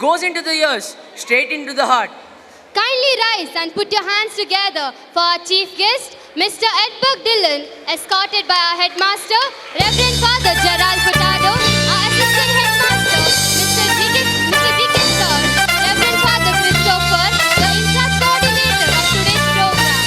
goes into the ears, straight into the heart. Kindly rise and put your hands together for our chief guest, Mr. Edberg Dillon, escorted by our headmaster, Reverend Father Gerald Furtado, our assistant headmaster, Mr. Deacon Sir, Reverend Father Christopher, the in-class coordinator of today's program.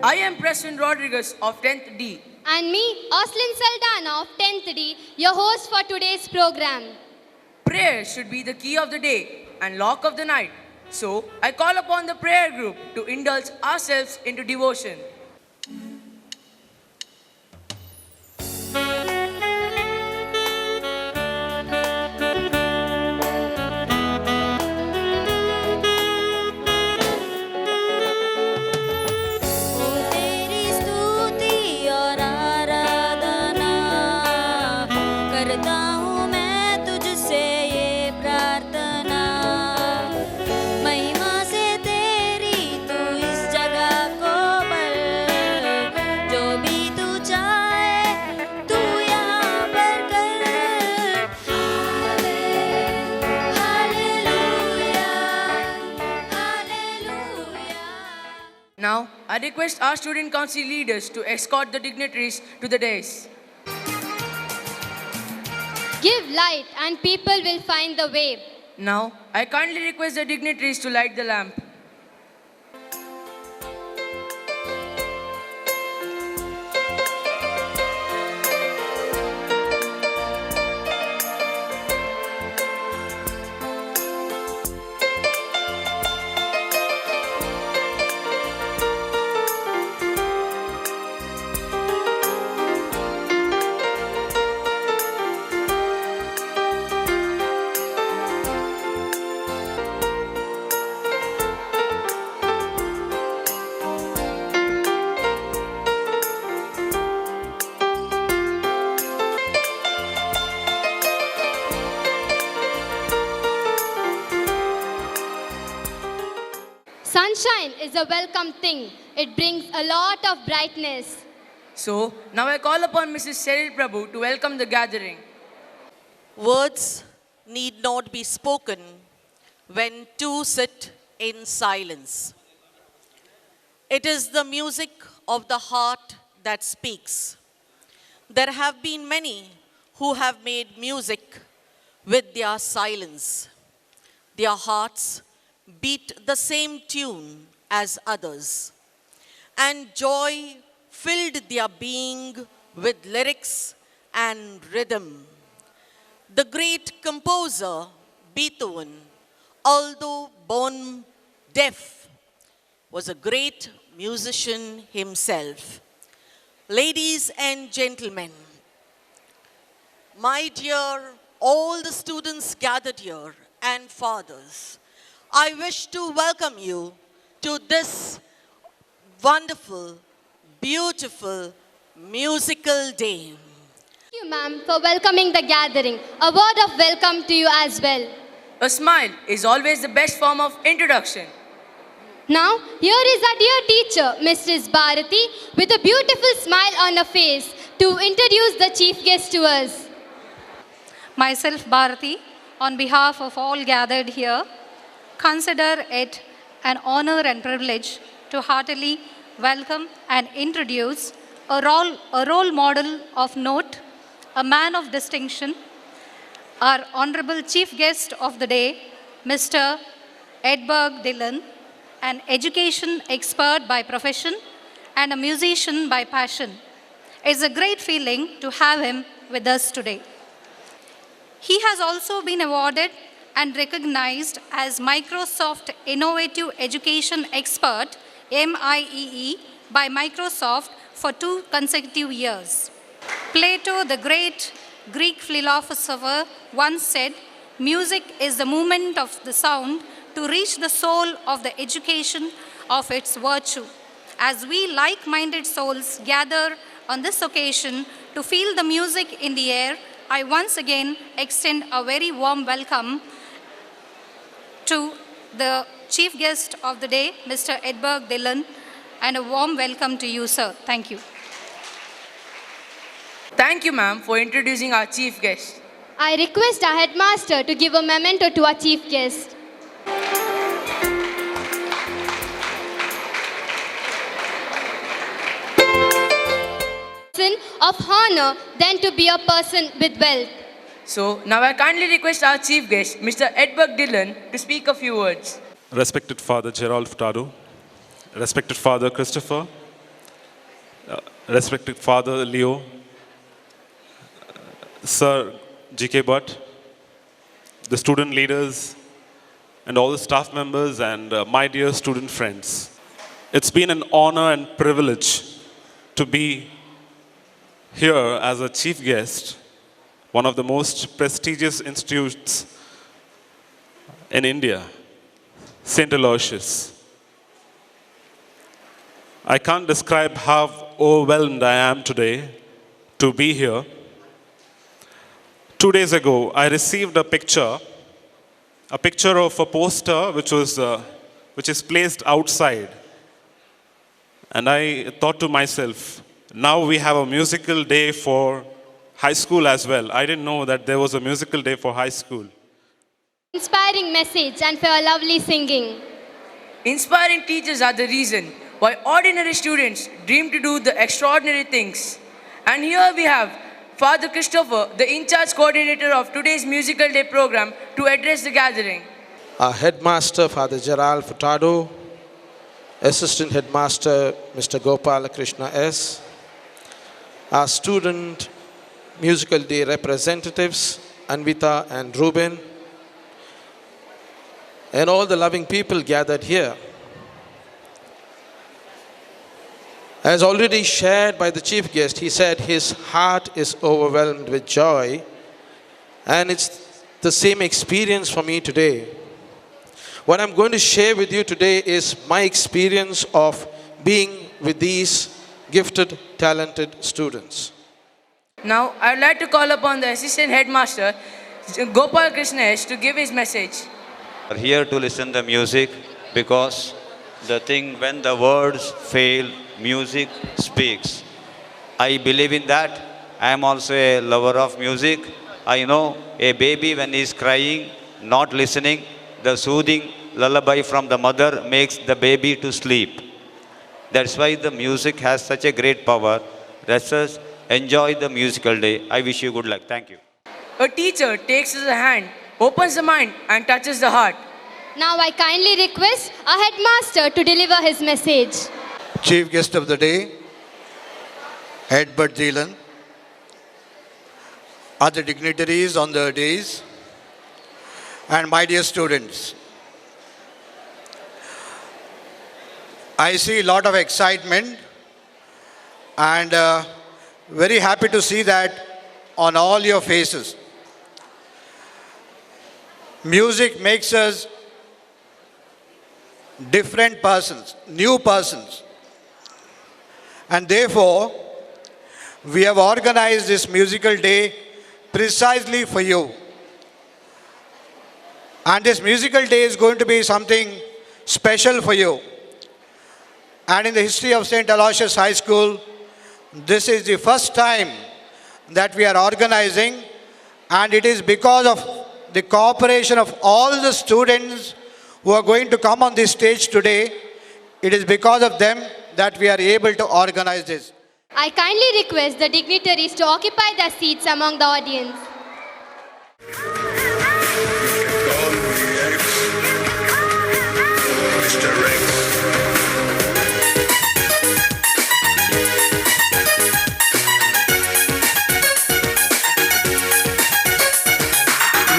I am Preston Rodriguez of 10th D. And me, Oslin Saldana of 10th D, your host for today's program. Prayer should be the key of the day and lock of the night. So, I call upon the prayer group to indulge ourselves into devotion. तेरी स्तुति और आराधना करता हूँ मैं तुझसे ये प्रार्थना महिमा से तेरी तू इस जगह को भर जो भी तू चाहे तू यहाँ पर कर hallelujah hallelujah. Now, I request our student council leaders to escort the dignitaries to the dais. Give light and people will find the way. Now, I kindly request the dignitaries to light the lamp. Sunshine is a welcome thing. It brings a lot of brightness. So, now I call upon Mrs. Cheryl Prabhu to welcome the gathering. Words need not be spoken when two sit in silence. It is the music of the heart that speaks. There have been many who have made music with their silence. Their hearts beat the same tune as others, and joy filled their being with lyrics and rhythm. The great composer Beethoven, although born deaf, was a great musician himself. Ladies and gentlemen, my dear, all the students gathered here and fathers, I wish to welcome you to this wonderful, beautiful, musical day. Thank you, ma'am, for welcoming the gathering. A word of welcome to you as well. A smile is always the best form of introduction. Now, here is our dear teacher, Mrs. Bharati, with a beautiful smile on her face to introduce the chief guest to us. Myself, Bharati, on behalf of all gathered here, consider it an honor and privilege to heartily welcome and introduce a role model of note, a man of distinction, our honorable chief guest of the day, Mr. Edberg Dillon, an education expert by profession and a musician by passion. It's a great feeling to have him with us today. He has also been awarded and recognized as Microsoft Innovative Education Expert, MIEE, by Microsoft for 2 consecutive years. Plato, the great Greek philosopher, once said, "Music is the movement of the sound to reach the soul of the education of its virtue. As we like-minded souls gather on this occasion to feel the music in the air, I once again extend a very warm welcome to the chief guest of the day, Mr. Edberg Dillon, and a warm welcome to you, sir. Thank you. Thank you, ma'am, for introducing our chief guest. I request our headmaster to give a memento to our chief guest. Of honor than to be a person with wealth. So now I kindly request our chief guest, Mr. Edberg Dillon, to speak a few words. Respected Father Gerald Furtado, respected Father Christopher, respected Father Leo, Sir G.K. Butt, the student leaders, and all the staff members, and my dear student friends. It's been an honor and privilege to be here as a chief guest, one of the most prestigious institutes in India, St. Aloysius. I can't describe how overwhelmed I am today to be here. 2 days ago, I received a picture of a poster which is placed outside. And I thought to myself, now we have a musical day for high school as well. I didn't know that there was a musical day for high school. Inspiring message and for your lovely singing. Inspiring teachers are the reason why ordinary students dream to do the extraordinary things. And here we have Father Christopher, the in-charge coordinator of today's musical day program, to address the gathering. Our headmaster, Father Gerald Furtado, Assistant Headmaster, Mr. Gopala Krishna S., our student musical day representatives, Anvita and Ruben, and all the loving people gathered here. As already shared by the chief guest, he said his heart is overwhelmed with joy, and it's the same experience for me today. What I'm going to share with you today is my experience of being with these gifted, talented students. Now, I would like to call upon the Assistant Headmaster, Gopal Krishna S., to give his message. Are here to listen the music, because the thing when the words fail, music speaks. I believe in that. I am also a lover of music. I know a baby when he is crying, not listening, the soothing lullaby from the mother makes the baby to sleep. That's why the music has such a great power. Let us enjoy the musical day. I wish you good luck. Thank you. A teacher takes the hand, opens the mind, and touches the heart. Now I kindly request our headmaster to deliver his message. Chief guest of the day, Edberg Dillon, other dignitaries on the days, and my dear students. I see a lot of excitement and very happy to see that on all your faces. Music makes us different persons, new persons. And therefore, we have organized this musical day precisely for you. And this musical day is going to be something special for you. And in the history of St. Aloysius High School, this is the first time that we are organizing, and it is because of the cooperation of all the students who are going to come on this stage today. It is because of them that we are able to organize this. I kindly request the dignitaries to occupy their seats among the audience.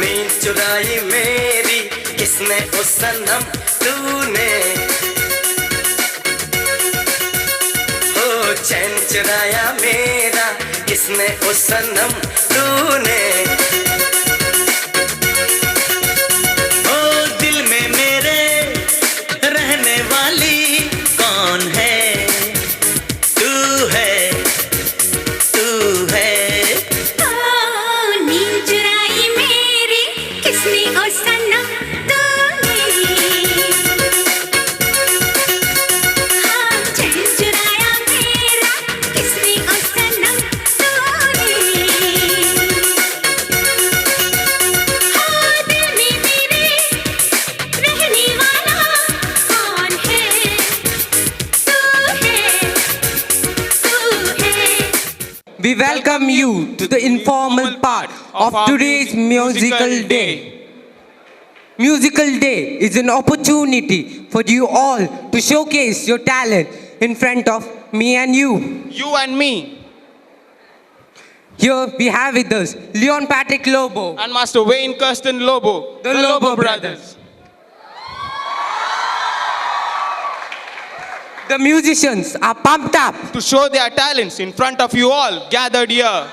नींद चुराई मेरी किसने ओ सनम तूने, हो चैन चुराया मेरा किसने ओ सनम तूने, ओ दिल में मेरे we welcome you to the informal part of today's musical day. Musical Day is an opportunity for you all to showcase your talent in front of me and you. You and me. Here we have with us Leon Patrick Lobo, And Master Wayne Kirsten Lobo. the Lobo brothers. The musicians are pumped up To show their talents in front of you all gathered here.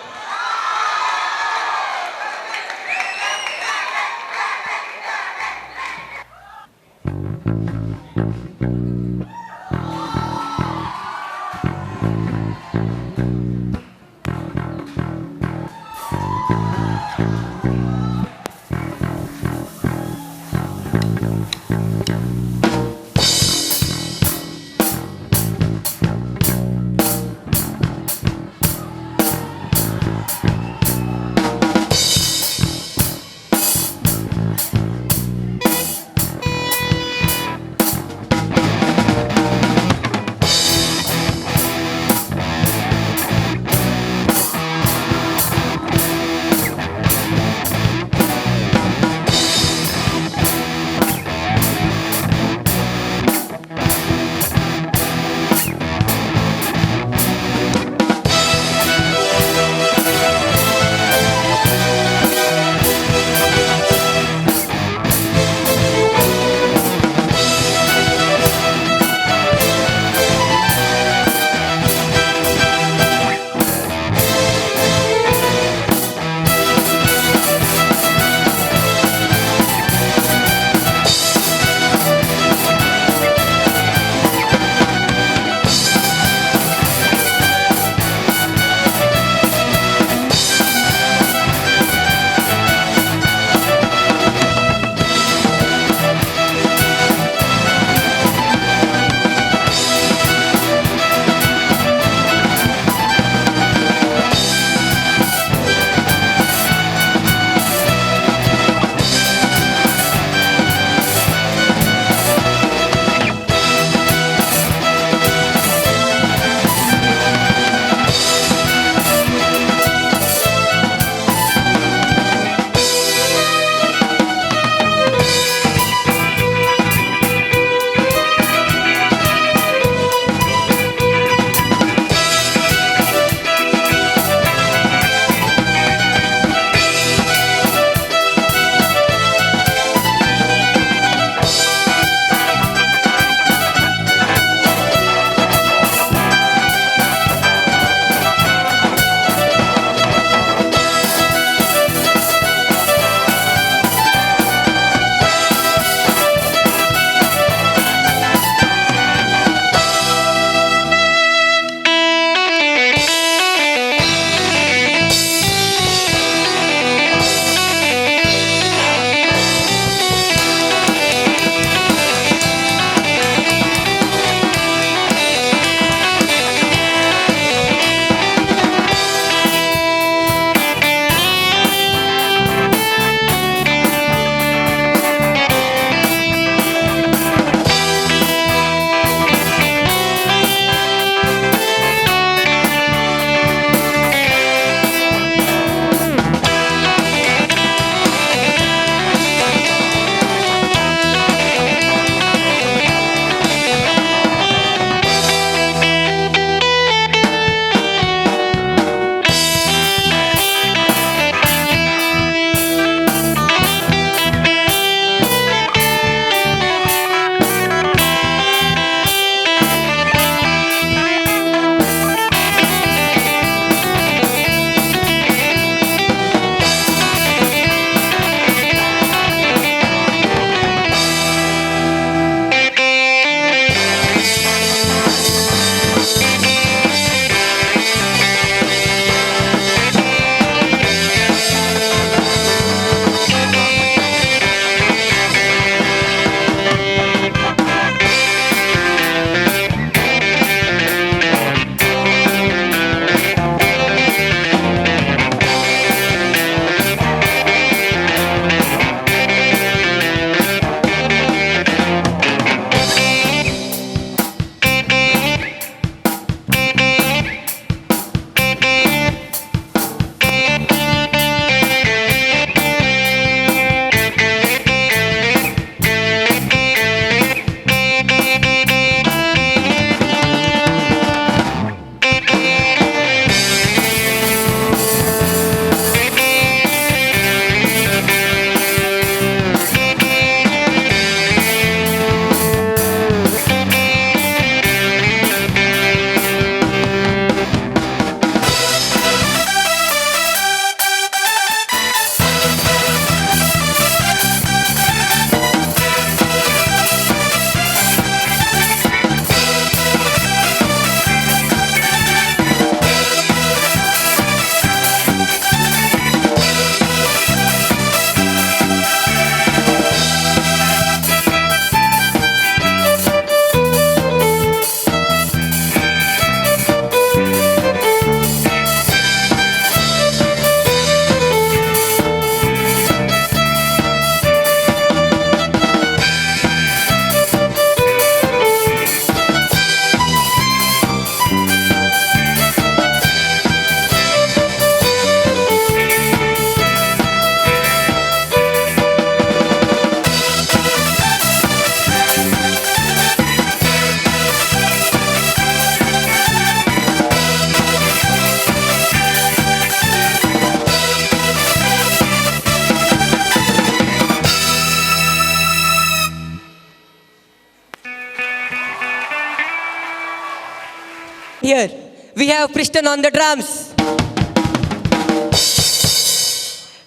we have Priston on the drums.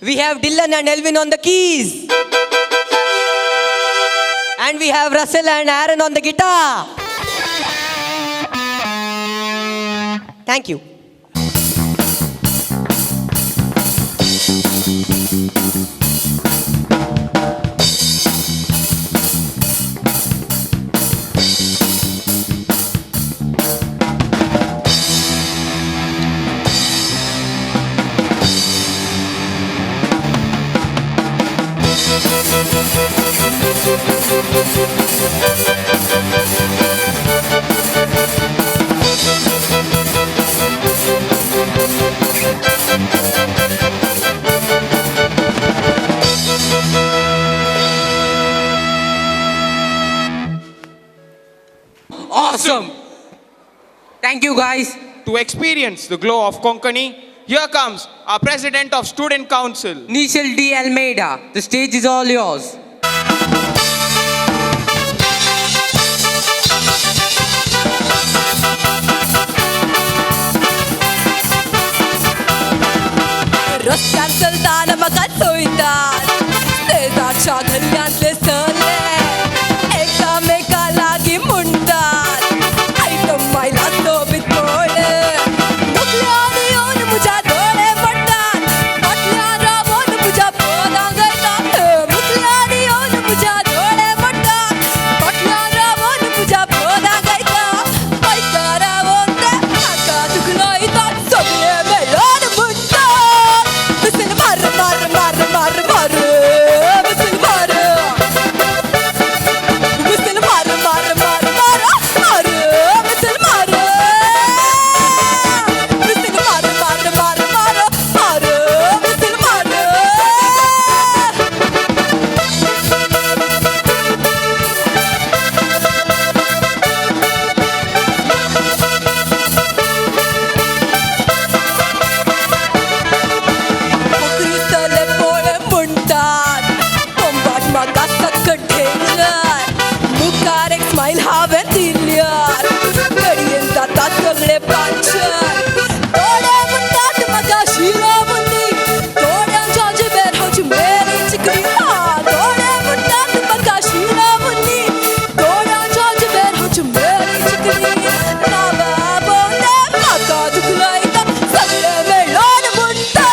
We have Dylan and Elvin on the keys. And we have Russell and Aaron on the guitar. Thank you. Awesome. Thank you, guys. To experience the glow of Konkani, here comes our President of Student Council. Nishal D. Almeida, the stage is all yours. रस्त्यार चलताना म्हाका चोयतात स्टेजाच्या धर्यांतले सले एकामेका लागीं म्हणटात item मायला सोबीत mode मुखल्यान येवन म्हज्या दोळे पडटात फाटल्यान रावून म्हज्या पोदां गळटात मुखल्यान येवन म्हज्या दोळे पडटात फाटल्यान रावून म्हज्या पोदां गळटात पैसा रावून ते म्हाका दुखलयतात सगळे मेळोन म्हणटात Listen, mar, mar, mar, mar, mar. Listen, mar. Listen, mar, mar, mar, mar, mar. Listen, mar. Listen, mar, mar, mar, mar, mar. Listen, mar. Cristale pole muntat Combat maga sakkat danger Mukar ek smile have dilyar Gadiyen जातात सगळे पांचर थोडे म्हणटात म्हाका शिरो मुंदी थोड्यांच्या जिबेर हांवची मेरी चिकली थोडे म्हणटात म्हाका शिरो मुंदी थोड्यांच्या जिबेर हांवची मेरी चिकली नावा बोंदे म्हाका दुखलयता सगळे मेळोन म्हणटात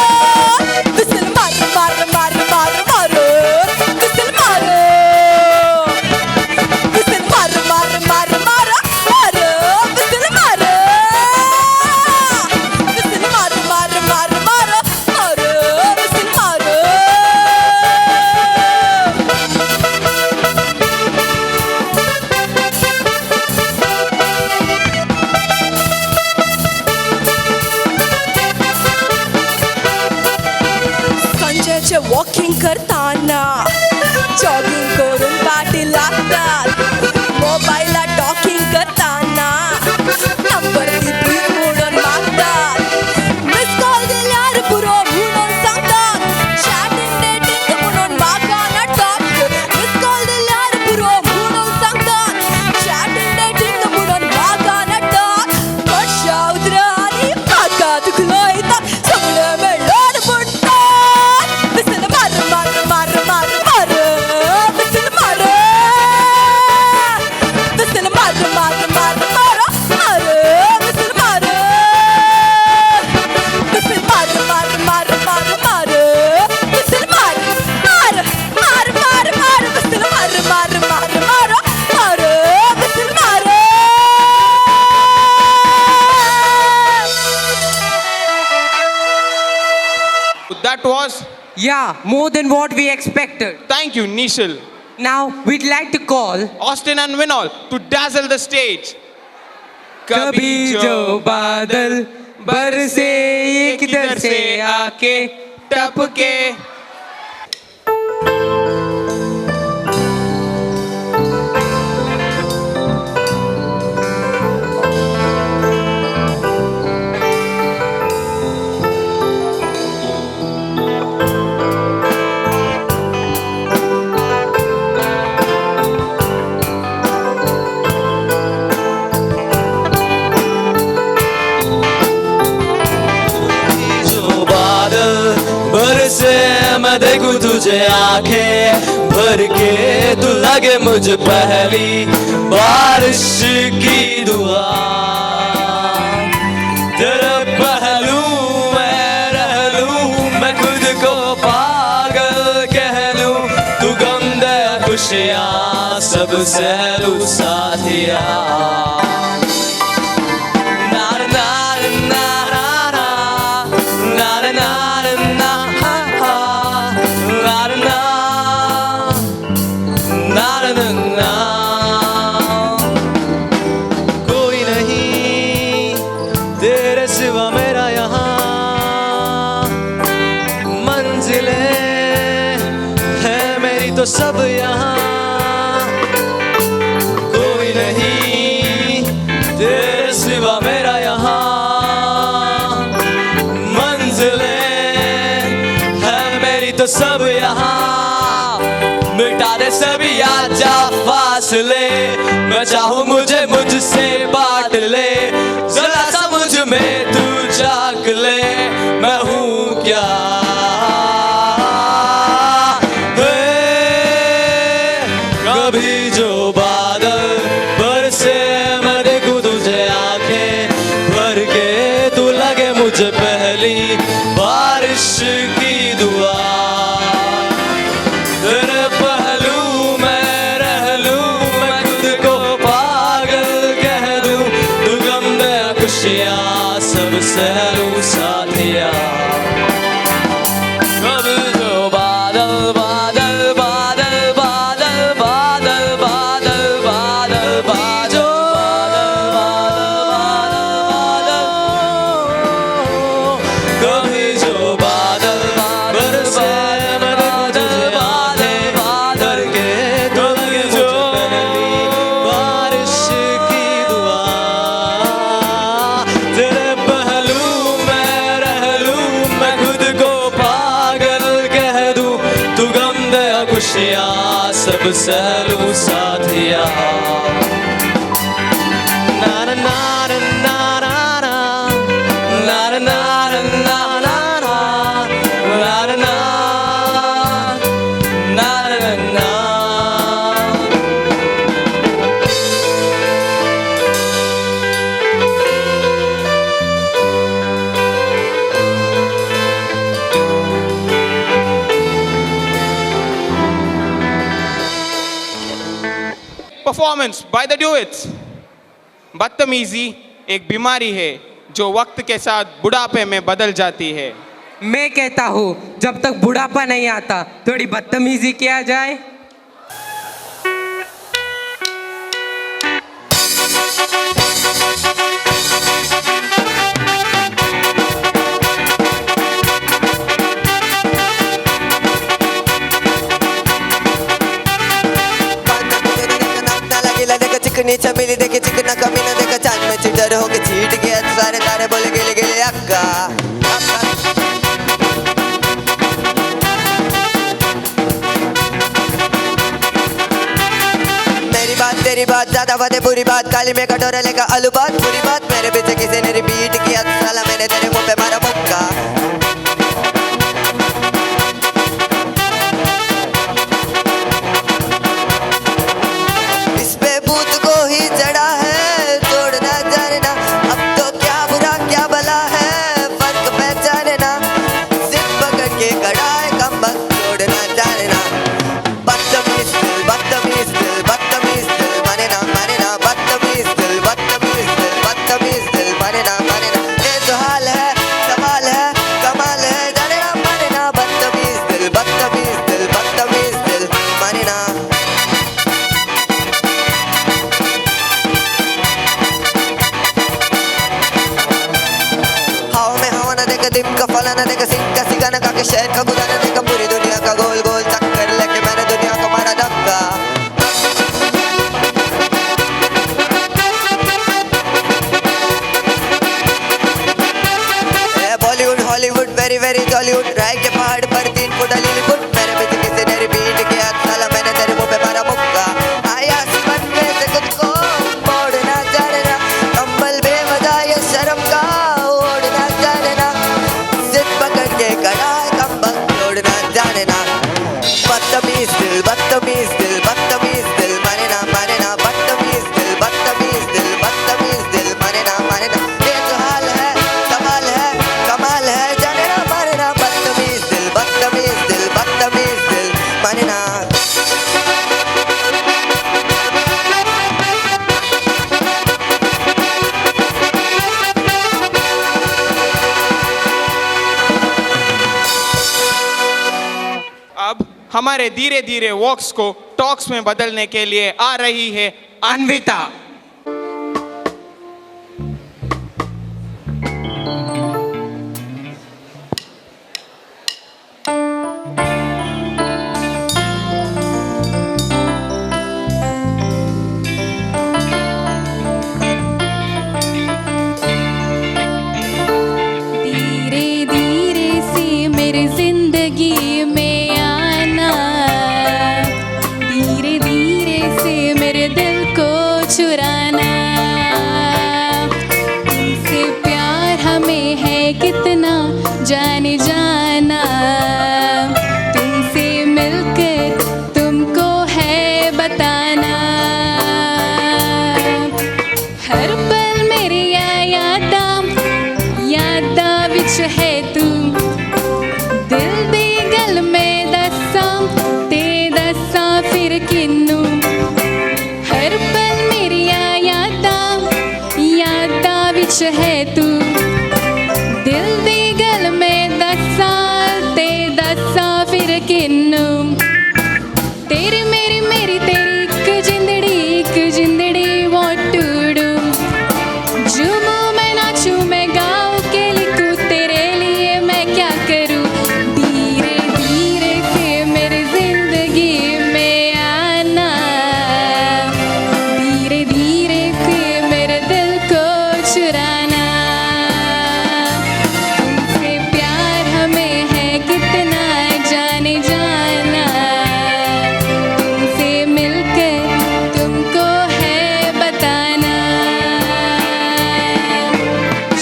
Whistle mar, mar, mar, mar, mar. Whistle mar. Whistle mar, mar, mar, mar, mar. Whistle mar. Whistle mar, mar, mar, mar, mar. Whistle mar. संजेचे वॉकिंग करताना जॉगिंग करून पाटी लागतात मोबायला टॉकिंग करताना नंबर दिली म्हणून मागतात मिस कॉल दिल्यार पुरो म्हणून सांगतात चॅटिंग डेटिंग म्हणून म्हाका नाटक मिस कॉल दिल्यार पुरो म्हणून सांगतात चॅटिंग डेटिंग म्हणून म्हाका नाटक कशा उतरांनी म्हाका दुखलयता सगळे मेळोन म्हणटात Whistle mar, mar, mar, mar, mar. Whistle mar. Whistle mar, mar, mar, mar, mar. Whistle mar. Whistle mar, mar, mar, mar, mar. Whistle mar, mar, mar, mar, mar. Whistle mar, mar, mar, mar, mar. Whistle mar. That was, Yeah, more than what we expected. thank you, Nishal. Now, we'd like to call Austin and Vinol to dazzle the stage. कभी जो बादल बरसे ये किधर से आके टपके मैं देखूं तुझे आंखें भर के, तू लगे मुझे पहली बारिश की दुआ। तेरे पहलू मैं रह लूं, मैं खुद को पागल कह लूं, तू गम दे खुशियाँ सब सहलू साथिया। कोई नहीं तेरे सिवा मेरा यहाँ, मंजिलें है मेरी तो सब यहाँ। कोई नहीं तेरे सिवा मेरा यहाँ, मंजिलें है मेरी तो सब यहाँ। मिटा दे सभी आजा फासले, मैं चाहूँ मुझे मुझसे बांट ले, जरा सा मुझ में तू झांक ले, मैं हूँ क्या। कभी जो बादल बरसे मैं देखूं तुझे आंखें भर के, तू लगे मुझे पहली बारिश की दुआ। तेरे पहलू मैं रह लूं, मैं खुद को पागल कह दूं, तू गम दे खुशियाँ सब सहलूं साथिया। कभी जो बादल बादल बादल बादल बादल बादल बादल बादल कभी जो बादल बरसे मैं तुझे बादल बादल के, तो लगे जो बारिश की दुआ। तेरे पहलू मैं रह लूं, मैं खुद को पागल कह दूं, तू गम दे खुशियाँ सब सहलूं साथिया। ना ना ना ना ना ना ना ना ना ना ना ना ना ना ना। Performance by the duets. बदतमीजी एक बीमारी है जो वक्त के साथ बुढ़ापे में बदल जाती है। मैं कहता हूँ जब तक बुढ़ापा नहीं आता थोड़ी बदतमीजी किया जाए। चिकनी चमेली देखे चिकना कमीना देखा, चांद में चिटर होके छीट गया, सारे तारे बोले गेले गेले अक्का। मेरी बात तेरी बात ज्यादा वादे बुरी बात, काली में कटोरा लेकर आलू बात, बुरी बात मेरे पीछे किसी ने रिपीट किया, साला मैंने तेरे मुंह पे मारा मुक्का। शहर का गुदाना देखा, पूरी दुनिया का गोल गोल चक्कर लेके मैंने दुनिया को मारा धक्का। Bollywood Hollywood very very Tollywood, राय के पहाड़ पर 3 फुट हॉलीवुड, मेरे पीछे किसी ने रिपीट किया, साला मैंने तेरे मुंह पे मारा मुक्का। आया आसमान में से खुद को मोड़ना जानना, कंबल बेवजह ये शर्म का ओढ़ना जानना, जिद पकड़ के खड़ा है कंबल तोड़ना जानना। हमारे धीरे धीरे वॉक्स को टॉक्स में बदलने के लिए आ रही है अन्विता। धीरे धीरे से मेरी जिंदगी में आना, धीरे धीरे से मेरे दिल को चुराना। तुमसे प्यार हमें है कितना जाने जाना, तुमसे मिलकर तुमको है बताना। हर पल मेरी यादा विच है तू, दिल दी गल में दसा फिर किन्नू। हर पल मेरी यादा विच है तू, दिल दी गल में दसा फिर किन्नू। तेरी मेरी तेरी एक जिंदड़ी what to do। झूमूं मैं नाचूं मैं गाऊं के लिखूं, तेरे लिए मैं क्या करूं। धीरे धीरे से मेरी जिंदगी में आना, धीरे धीरे से मेरे दिल को चुराना। तुमसे प्यार हमें है कितना जाने जाना, तुमसे मिलकर तुमको है बताना।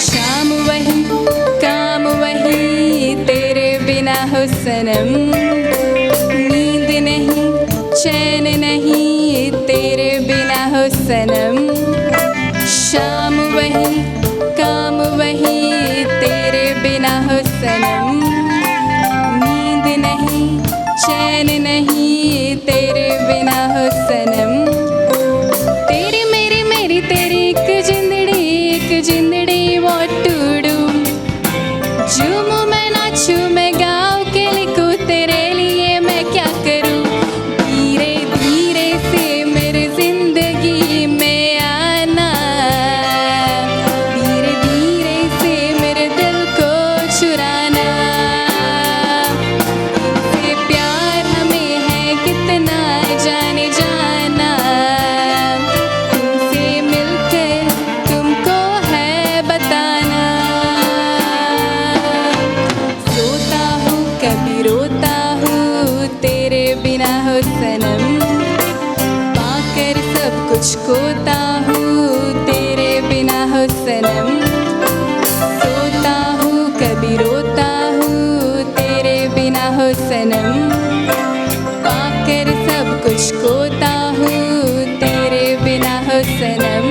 शाम वही काम वही तेरे बिना हो सनम, नींद नहीं चैन नहीं तेरे बिना हो सनम। शाम वही काम वही तेरे बिना हो सनम, नींद नहीं चैन नहीं तेरे बिना हो सनम। तेरी मेरी तेरी एक जिंदड़ी what to do। झूमूं मैं नाचूं मैं गाऊं के लिखूं, तेरे लिए मैं क्या करूं। धीरे धीरे से मेरी जिंदगी में आना, धीरे धीरे से मेरे दिल को चुराना। तुमसे प्यार हमें है कितना जाने जाना, तुमसे मिलकर तुमको है बताना। सोता हूँ कभी रोता हूँ तेरे बिना हो सनम, पाकर सब कुछ खोता हूँ तेरे बिना हो सनम। सोता हूँ कभी रोता हूँ तेरे बिना हो सनम, पाकर सब कुछ खोता हूँ तेरे बिना हो सनम।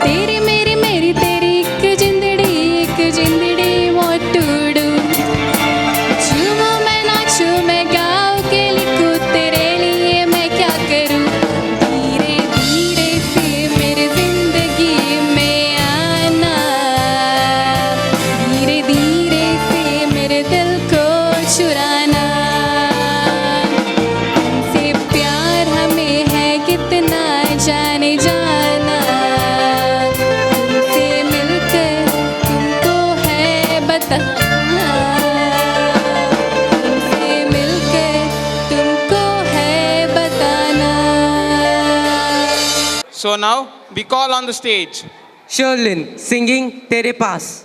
तेरी मेरी तेरी एक जिंदड़ी what to do। झूमूं मैं नाचूं मैं गाऊं के लिखूं, तेरे लिए मैं क्या करूं। धीरे धीरे से मेरी जिंदगी में आना, धीरे धीरे से मेरे दिल को चुराना। तुमसे प्यार हमें है कितना जाने जाना, तुमसे मिलकर तुमको है बताना, तुमसे मिलकर तुमको है बताना। So now we call on the stage Sherlyn singing तेरे पास।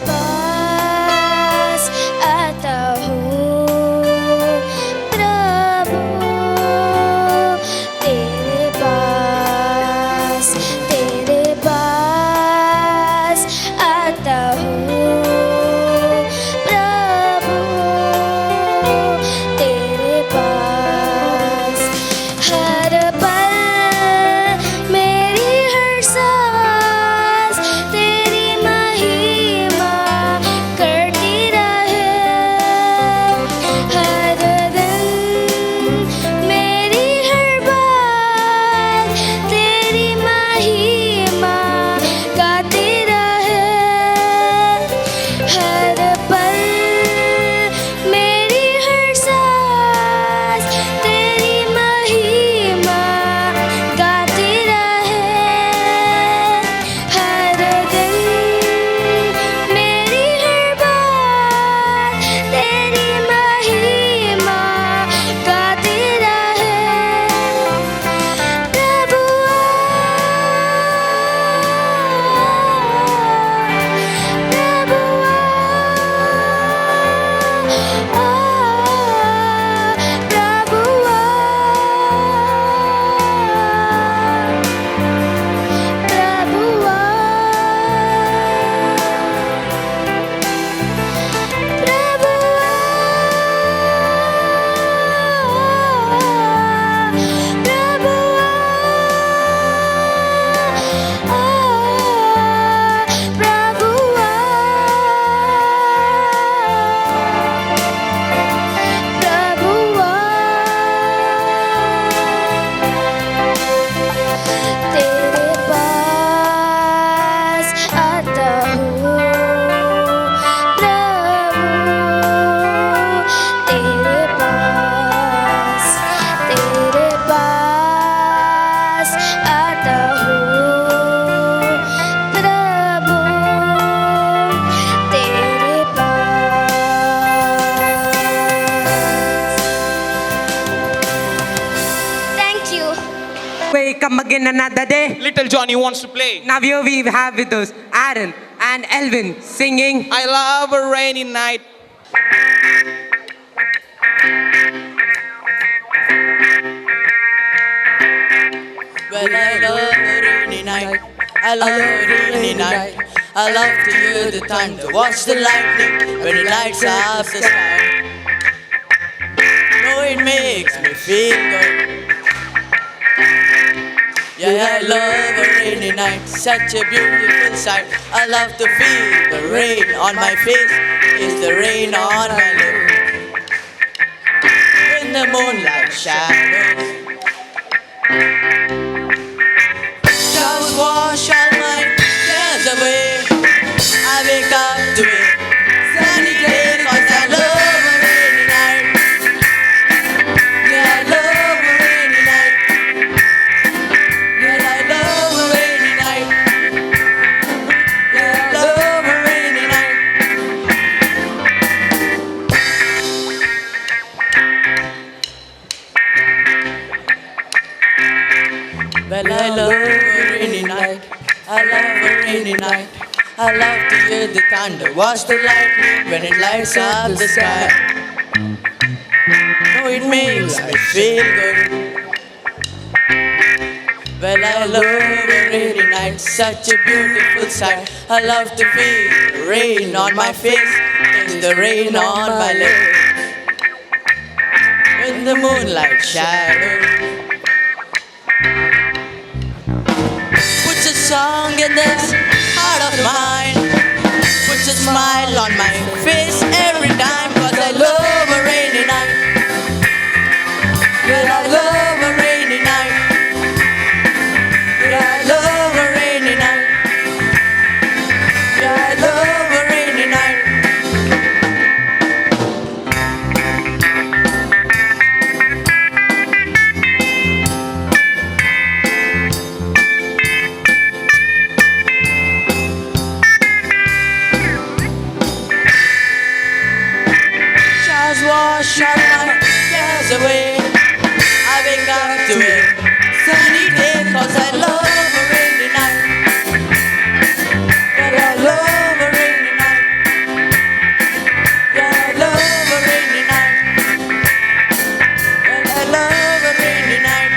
पास आता हूँ प्रभु, तेरे पास आता हूँ प्रभु, तेरे पास। हर पल मेरी हर सांस तेरी महिमा करती रहे। हर दिन मेरी हर बात तेरी महिमा another day. Little Johnny wants to play. Now here we have with us Aaron and Elvin singing I love a rainy night. Well, I love a rainy night. I love a rainy night. I love to hear the thunder, watch the lightning when it lights up the sky. No, it makes me feel good. Yeah, I love a rainy night, such a beautiful sight. I love to feel the rain on my face, is the rain on my lips. In the moonlight shadows, clouds wash all my cares away. I wake up to it, sunny day, 'cause I love a rainy night. Yeah, I love a rainy night. Yeah, I love a rainy night. Yeah, I love a rainy night. Well, I love a rainy night. I love a rainy night. I love to hear the thunder, watch the lightning when it lights up the sky. Oh, it makes me feel good. Well, I love a rainy night, such a beautiful sight. I love to feel the rain on my face, taste the rain on my lips. In the moonlight shadow, puts a song in this heart of mine, puts a smile on my face every time, 'cause I love a rainy night. Well, I love a rainy night. Yeah, I love a rainy night. Yeah, I love a rainy night. Showers wash all my cares away. I wake up to it, sunny day, 'cause I love a rainy night. Well, I love a rainy night. Yeah, I love a rainy night. Well, I love a rainy night.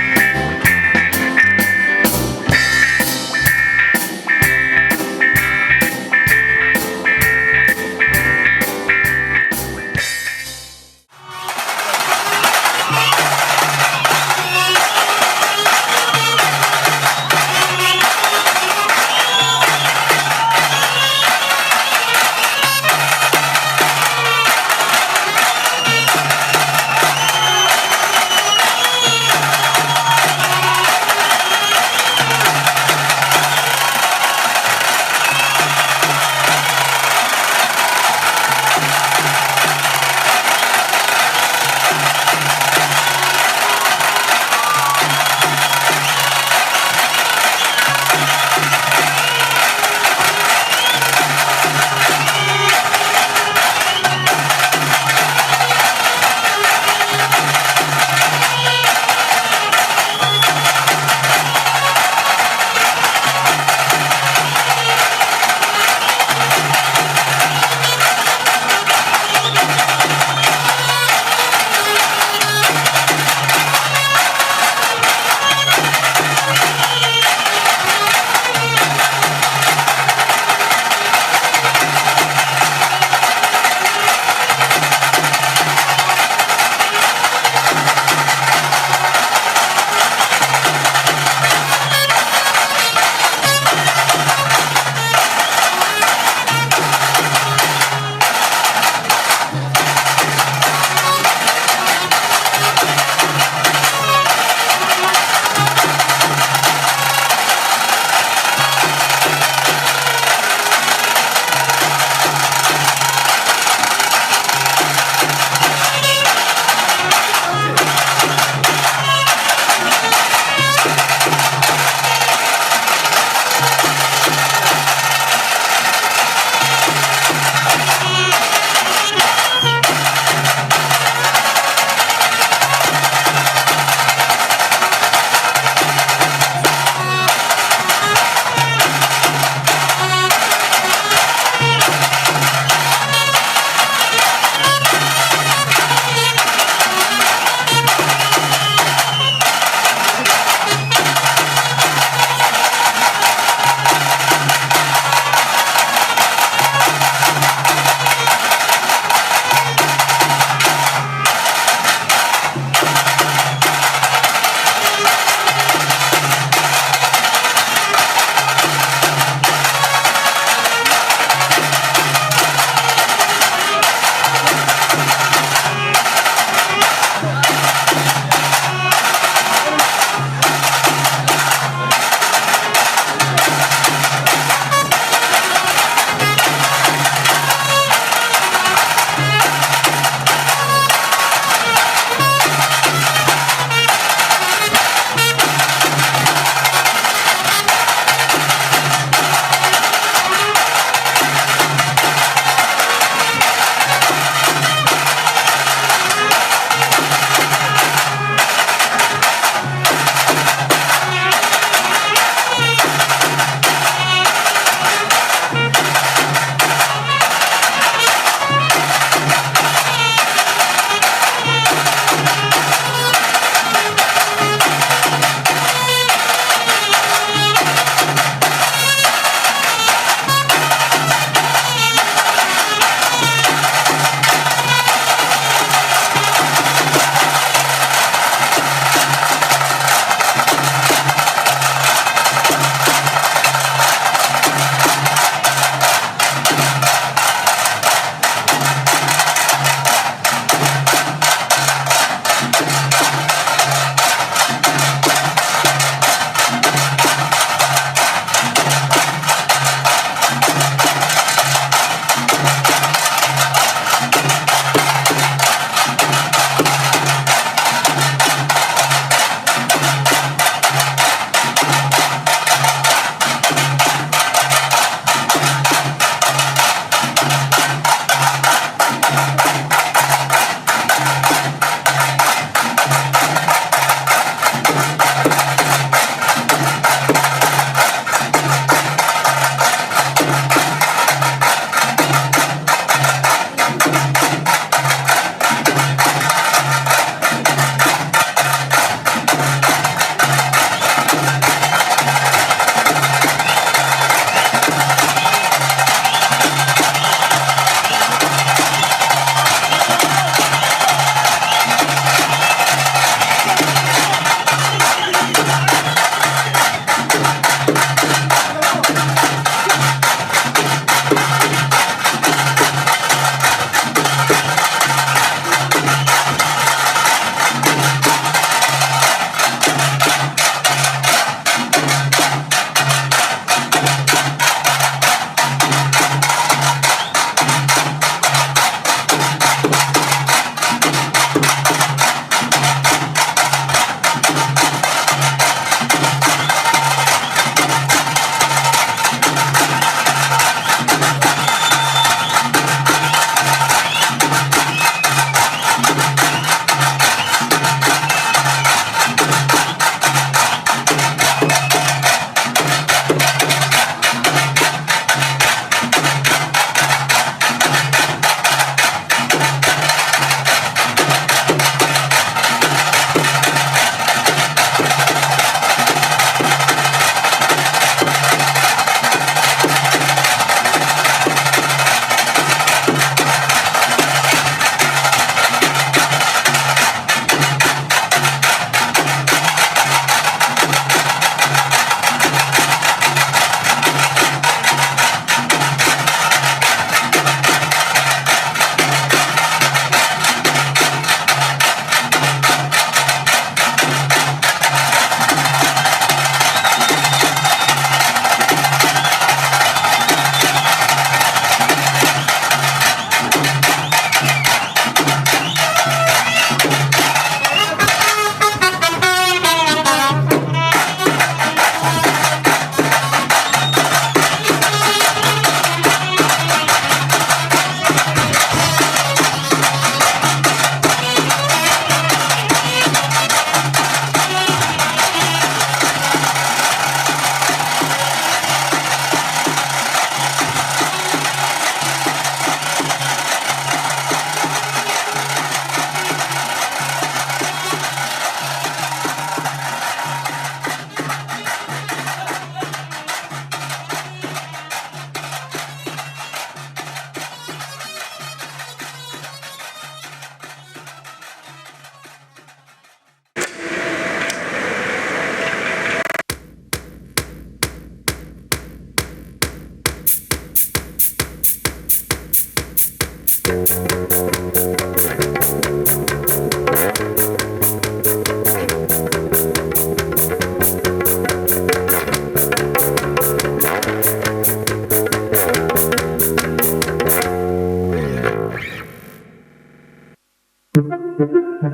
It's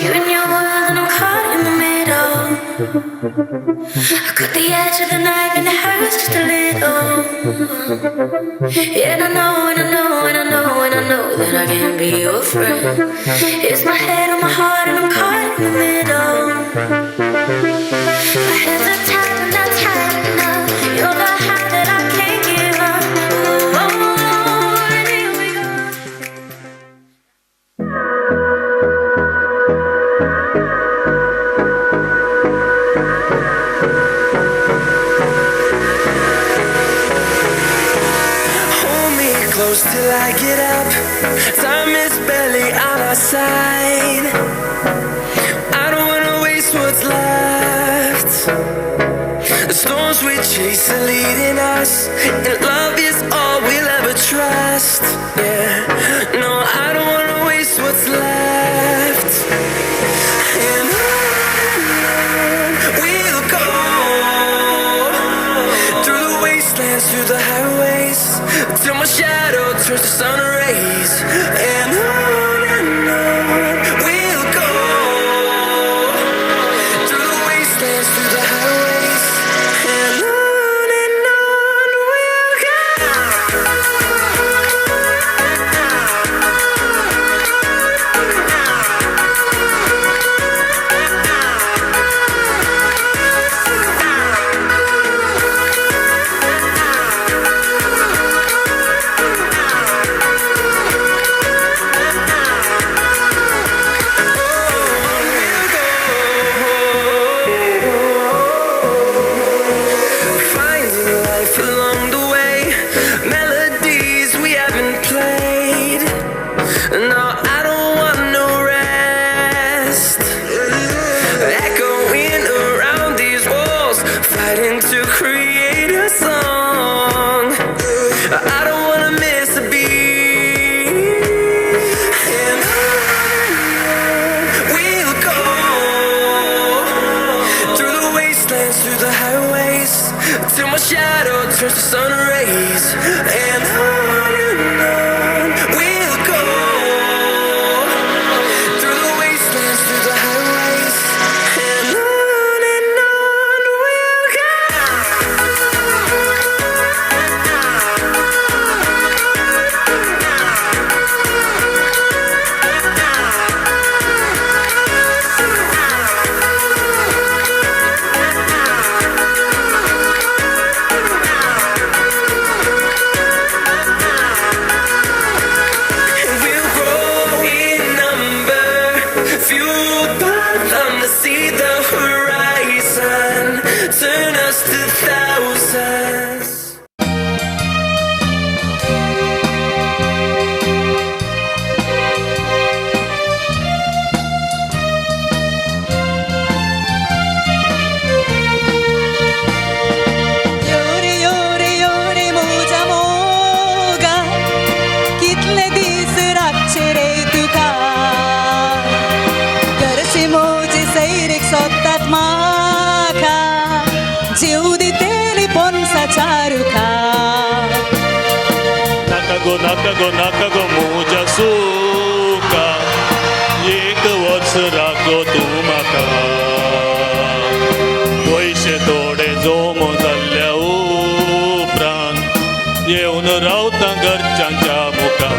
you and your world and I'm caught in the middle. I cut the edge of the knife and it hurts just a little. Yeah, and I know, and I know, and I know, and I know that I can't be your friend. It's my head on my heart and I'm caught in the middle. My hands are tied and not tight enough. You're the high that I can't give up. Oh, and here we go. Hold me close till I get up. Time is barely on our side. I don't wanna waste what's left. The storms we chase are leading us, and love is all we'll ever trust. Yeah, no, I don't wanna waste what's left. And on we'll go through the wastelands, through the highways, till my shadow turns to sun rays. And on we'll go through the wastelands, through the highways, and on we'll go. Finding life along the way, melodies we haven't played. No, I don't want no rest. Echoing around these walls, fighting to create a song. I don't wanna miss a beat. And on we'll go through the wastelands, through the highways, till my shadow turns to sun rays. And on we'll go through the wastelands, through the highways, and on we'll go. We'll grow in number, fueled by them to see the horizon, turn us to thousands. एवढे एवढे एवढे मोजा मोगा कितले दीस रातचे रे तुका घरचे मोजे सैरीक सोदतात म्हाका जीव दितेली पोनसाच्या रुखा नाका गो मोजा सुका एक वर्स राखो तूं म्हाका पयशे थोडे जोम जाल्ल्या उपरांत येवन रावता घरच्यांच्या मुखार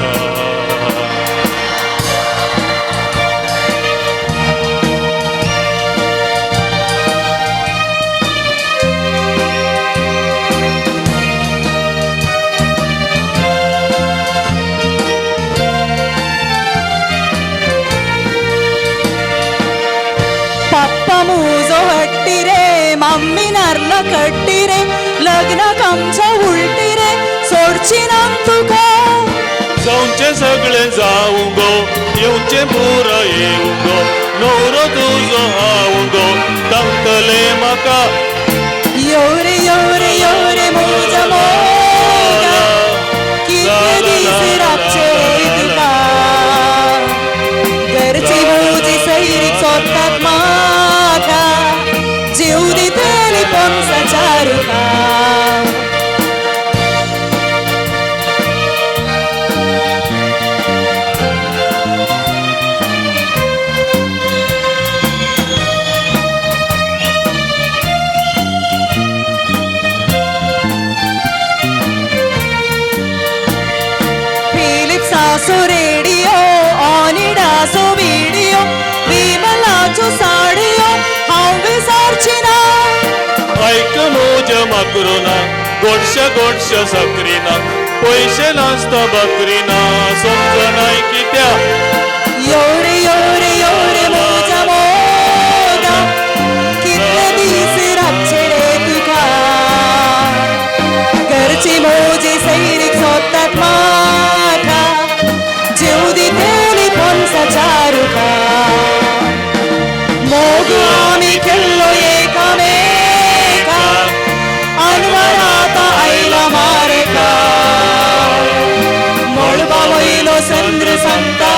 पप्पा मुजो हट्टी रे मम्मी नारला कट्टी रे लग्नाक आमच्या उलटी रे सोडची ना तुका जाऊंचे सगळे जाऊ गो येऊचे पुरा येऊ गो नवरो तुजो हांव गो तांतले म्हाका एवढे एवढे एवढे मोजा मोगा कितले दीस रातचे रे तुका घरची मोजी सैरीक सोदतात म्हाका जीव दितेली पोनसाच्या रुखा माकरूना गोडशे गोडशे सक्रीना पैसे नासता बकरीना समजनाय कित्या योरे योरे योरे मोजा मोगा कितले दीस रातचे रे तुका घरचे मोजे सैरीक सोदतात माथा जीव दितेली पणसाच्या रुका मोग आमी केल्लो एकामेका अनवर आतां आयला मारेका मळबा वयलो चंद्र सांगता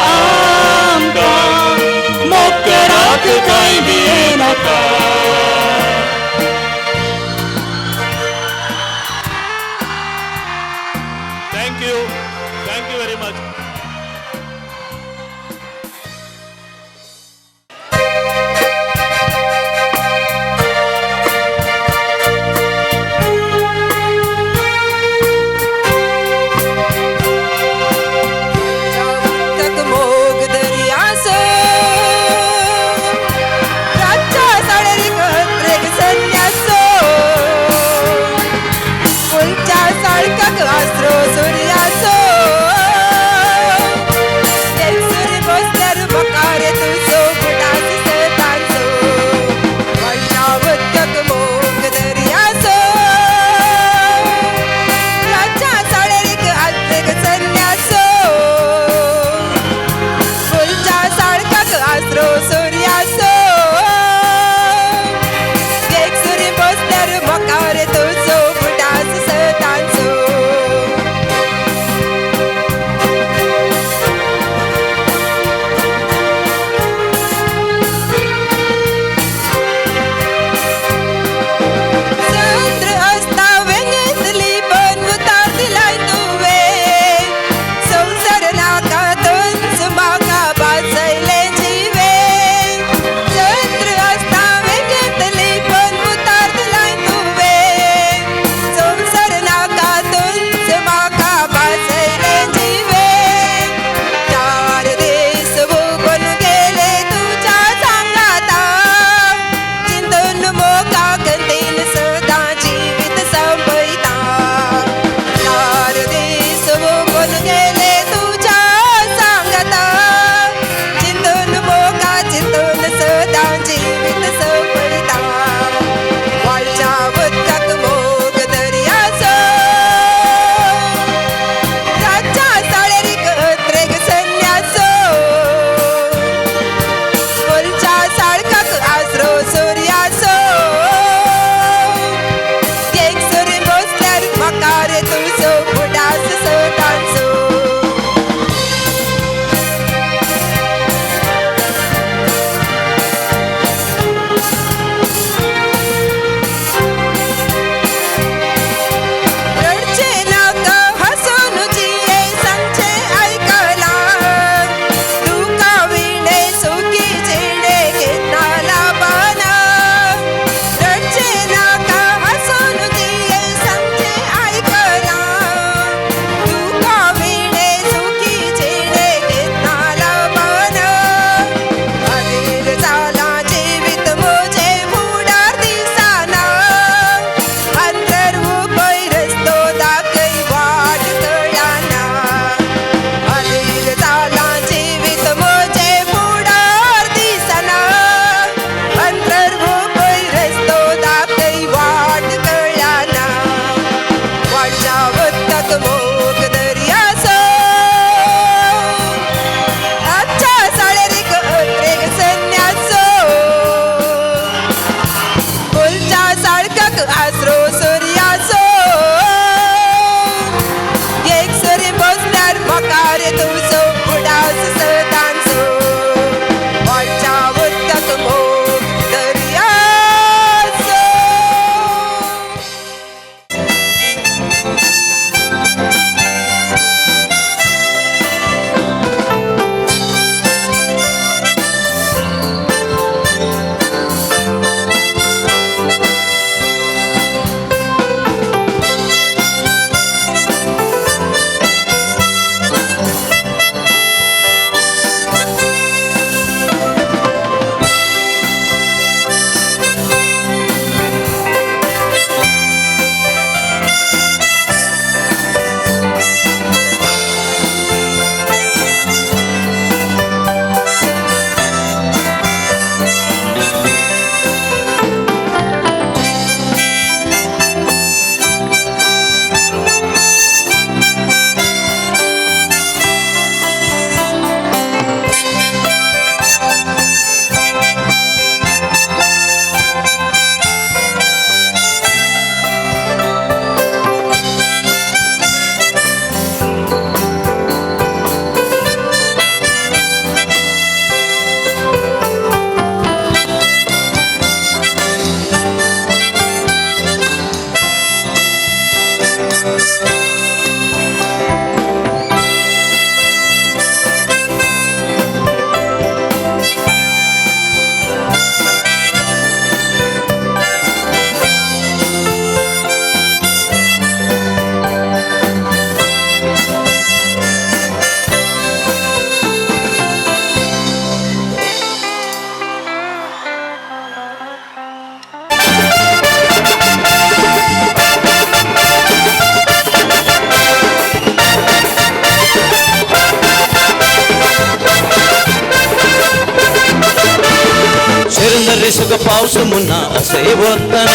सुख पाऊस मुन्ना असे बोलताना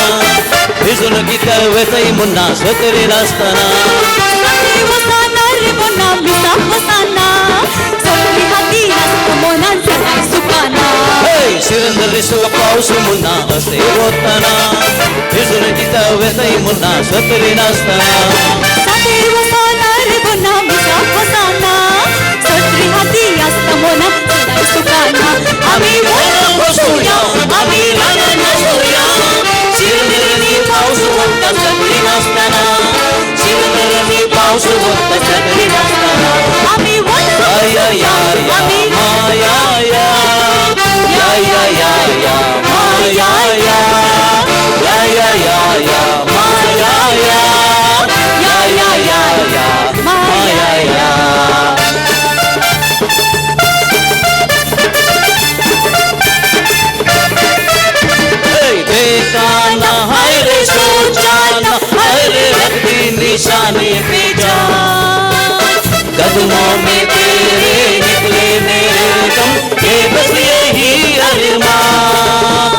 भिजून गीत वेतई मुन्ना स्वतरी नसताना शिरंदरी सुख पाऊस मुन्ना असे बोलताना भिजून गीत वेतई मुन्ना स्वतरी नसताना आम्ही बसूया आम्ही रागानं बसूया शिरंदरी पाऊस बोलता सगळी नसताना शिरंदरी पाऊस बोलता सगळी नसताना आम्ही या या या माया या या या या या माया या या या या या माया या या या या या माया या बेगाना हाय रे सोचाना हाय रे रखी निशानी पे जान कदमों में तेरे निकले मेरे दम ये बस यही अरमान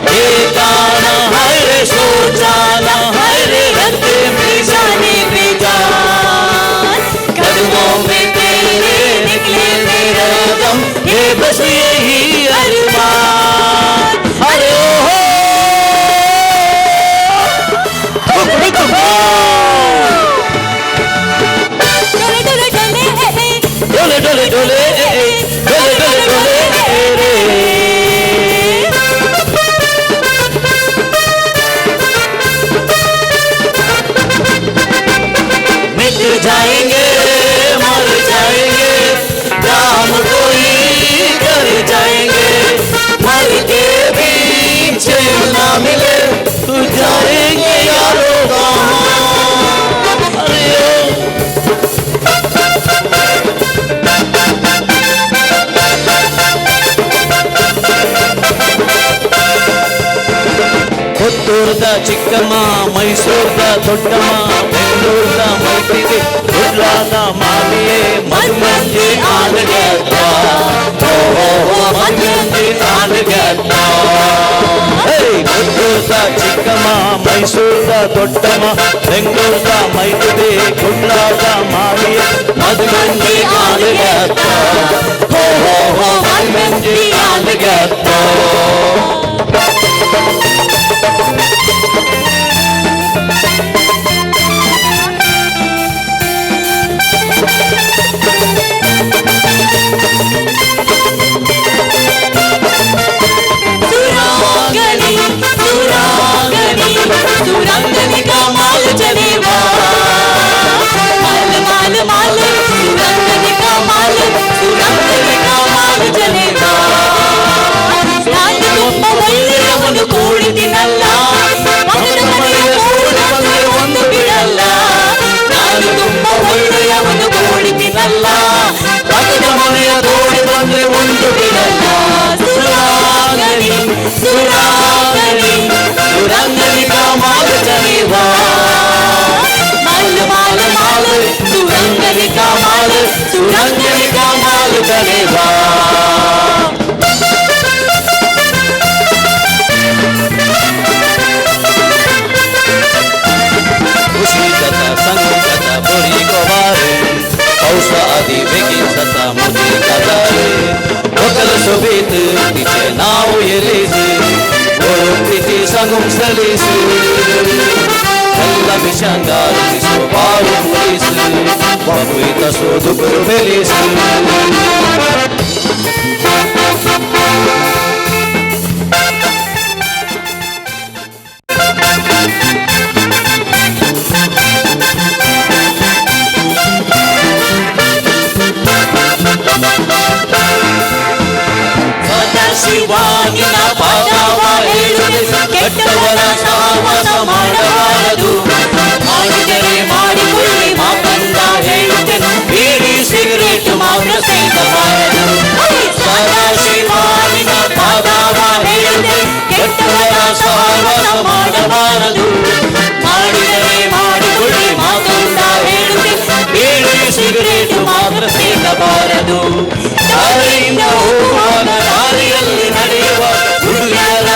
बेगाना हाय रे सोचाना हाय रे रखी निशानी पे जान कदमों में तेरे निकले मेरे दम ये बस यही अरमान अरे डोले डोले डोले डोले डोले डोले रे मिट जाएंगे मर जाएंगे काम कोई कर जाएंगे मर के भी चैन ना मिले तू जाएंगे यारो ಪುತ್ತೂರ್ದ ಚಿಕ್ಕಮ್ಮ ಮೈಸೂರ್ದ ದೊಡ್ಡಮ್ಮ ಬೆಂಗಳೂರ್ದ ಮೈತಿಗೆ ಗುಡ್ಲಾದ ಮಾಮಿಯೇ ಮನ್ಮಂಜಿ ಆನಗತ್ತ ಮನ್ಮಂಜಿ ಆನಗತ್ತ ಪುತ್ತೂರ್ದ ಚಿಕ್ಕಮ್ಮ ಮೈಸೂರ್ದ ದೊಡ್ಡಮ್ಮ ಬೆಂಗಳೂರ್ದ ಮೈತಿಗೆ ಗುಡ್ಲಾದ ಮಾಮಿಯೇ ಮನ್ಮಂಜಿ ಆನಗತ್ತ ಮನ್ಮಂಜಿ ಆನಗತ್ತ सुरंगनी का माल चलेवा माल माल माल सुरंगनी का माल चलेवा ನಾನು ತುಂಬ ಒಳ್ಳೆಯವನು ಕೂಡಿದಿನಲ್ಲ ಮಗನ ಮನೆಯ ಕೂಡಿ ಬಂದರೆ ಒಂದು ಬಿಡಲ್ಲ ನಾನು ತುಂಬ ಒಳ್ಳೆಯವನು ಕೂಡಿದಿನಲ್ಲ ಮಗನ ಮನೆಯ ಕೂಡಿ ಬಂದರೆ ಒಂದು ಬಿಡಲ್ಲ ಸುರಾಗಣಿ ಸುರಾಗಣಿ सुरंगनी का माल चलेवा माल माल माल सुरंगनी का माल चलेवा खुशी कथा संगत बुरी को बारे औसा आदि बेगिन सता मुझे कदारे वकल सुबीत तिचे नाव येलेजे प्रीತಿ ಸಂಗಮ ಸಲಿಸು ಎಲ್ಲ ವಿಷಂಗಾರಿಸು ಬಾಳು ಮುರಿಸು ಬರುಯಿತ ಸೋದು ಗುರು ಬೆಲಿಸು ಶಿವಾನಿನ ಪಾದವ ಹೇಳುವೆ ಕೆಟ್ಟವರ ಸಹವಾಸ ಮಾಡಬಾರದು ಮಾಡಿದರೆ ಮಾಡಿಕೊಳ್ಳಿ ಮಾತಂದ ಹೇಳುತ್ತೇನೆ ಬೀಡಿ ಸಿಗರೇಟ್ ಮಾತ್ರ ಸೇದಬಾರದು ಸದಾ ಶಿವಾನಿನ ಪಾದವ ಹೇಳುವೆ ಕೆಟ್ಟವರ ಸಹವಾಸ ಮಾಡಬಾರದು ಮಾಡಿದರೆ ಮಾಡಿಕೊಳ್ಳಿ ಮಾತಂದ ಹೇಳುತ್ತೇನೆ ಬೀಡಿ ಸಿಗರೇಟ್ ಮಾತ್ರ ಸೇದಬಾರದು ದಾರಿಯಿಂದ ಹೋಗುವಾಗ ದಾರಿಯಲ್ಲಿ ನಡೆಯುವ ಹುಡುಗಿಯರ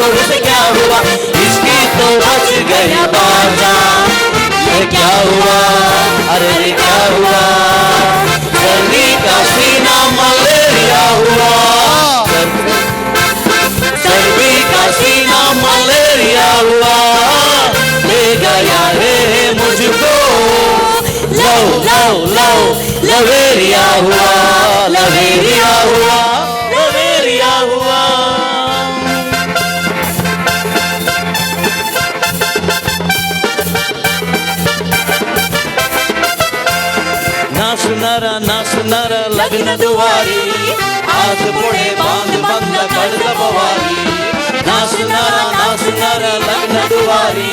तो उसे क्या हुआ, इसकी तो बच गया बाजा। ये क्या हुआ, अरे ये क्या हुआ, सर्दी का सीना मलेरिया हुआ, सर्दी का सीना मलेरिया हुआ, ले गया रे मुझको, लो लो लो लवेरिया हुआ, लवेरिया हुआ, लवेरिया हुआ। ना सुनारा लग्न दुवारी, आज पुढे बांध बंद कडक बवारी। ना सुनारा लग्न दुवारी,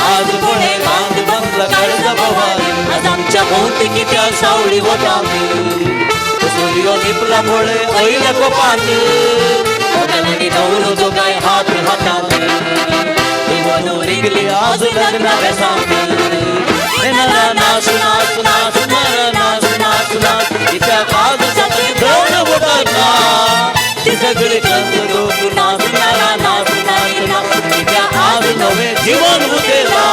आज पुढे बांध बंद कडक बवारी। आज आमच्या भोवती त्या सावळी वतात, सूर्य निपला पुढे होईल कोपात, ओटांनी नवरो तो काय हात हातात, बनू निघली आज लग्न बेसात। तिच्या कागदात दोन बोटांना ती सगळी कंद रोग नाचणारा नाचणारा, तिच्या आज नवे जीवन उठेला।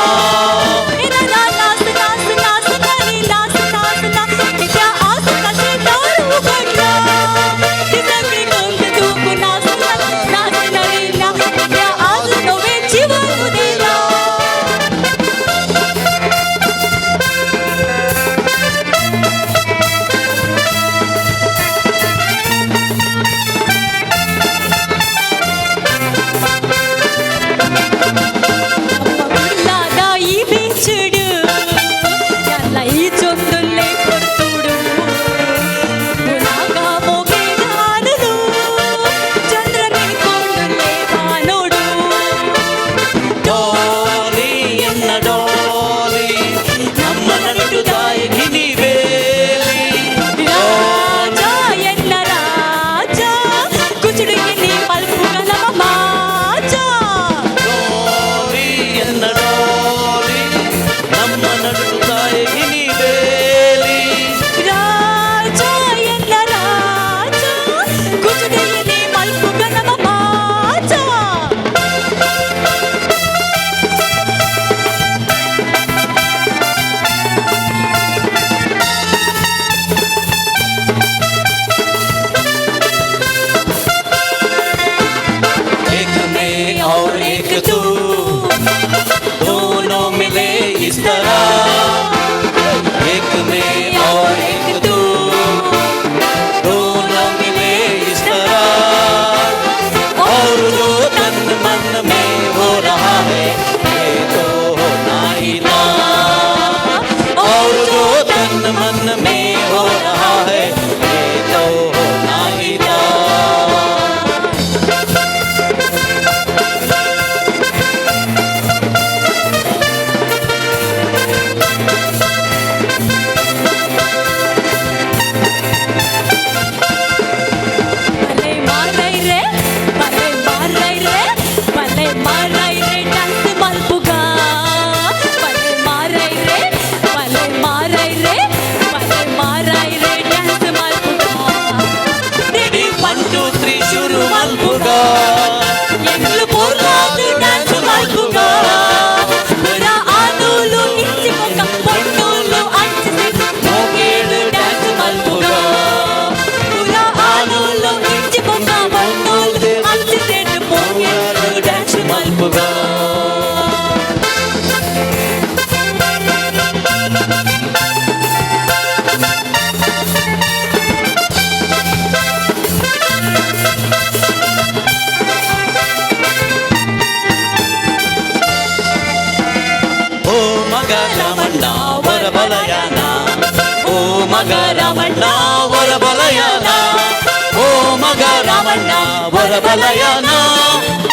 వరబలయానా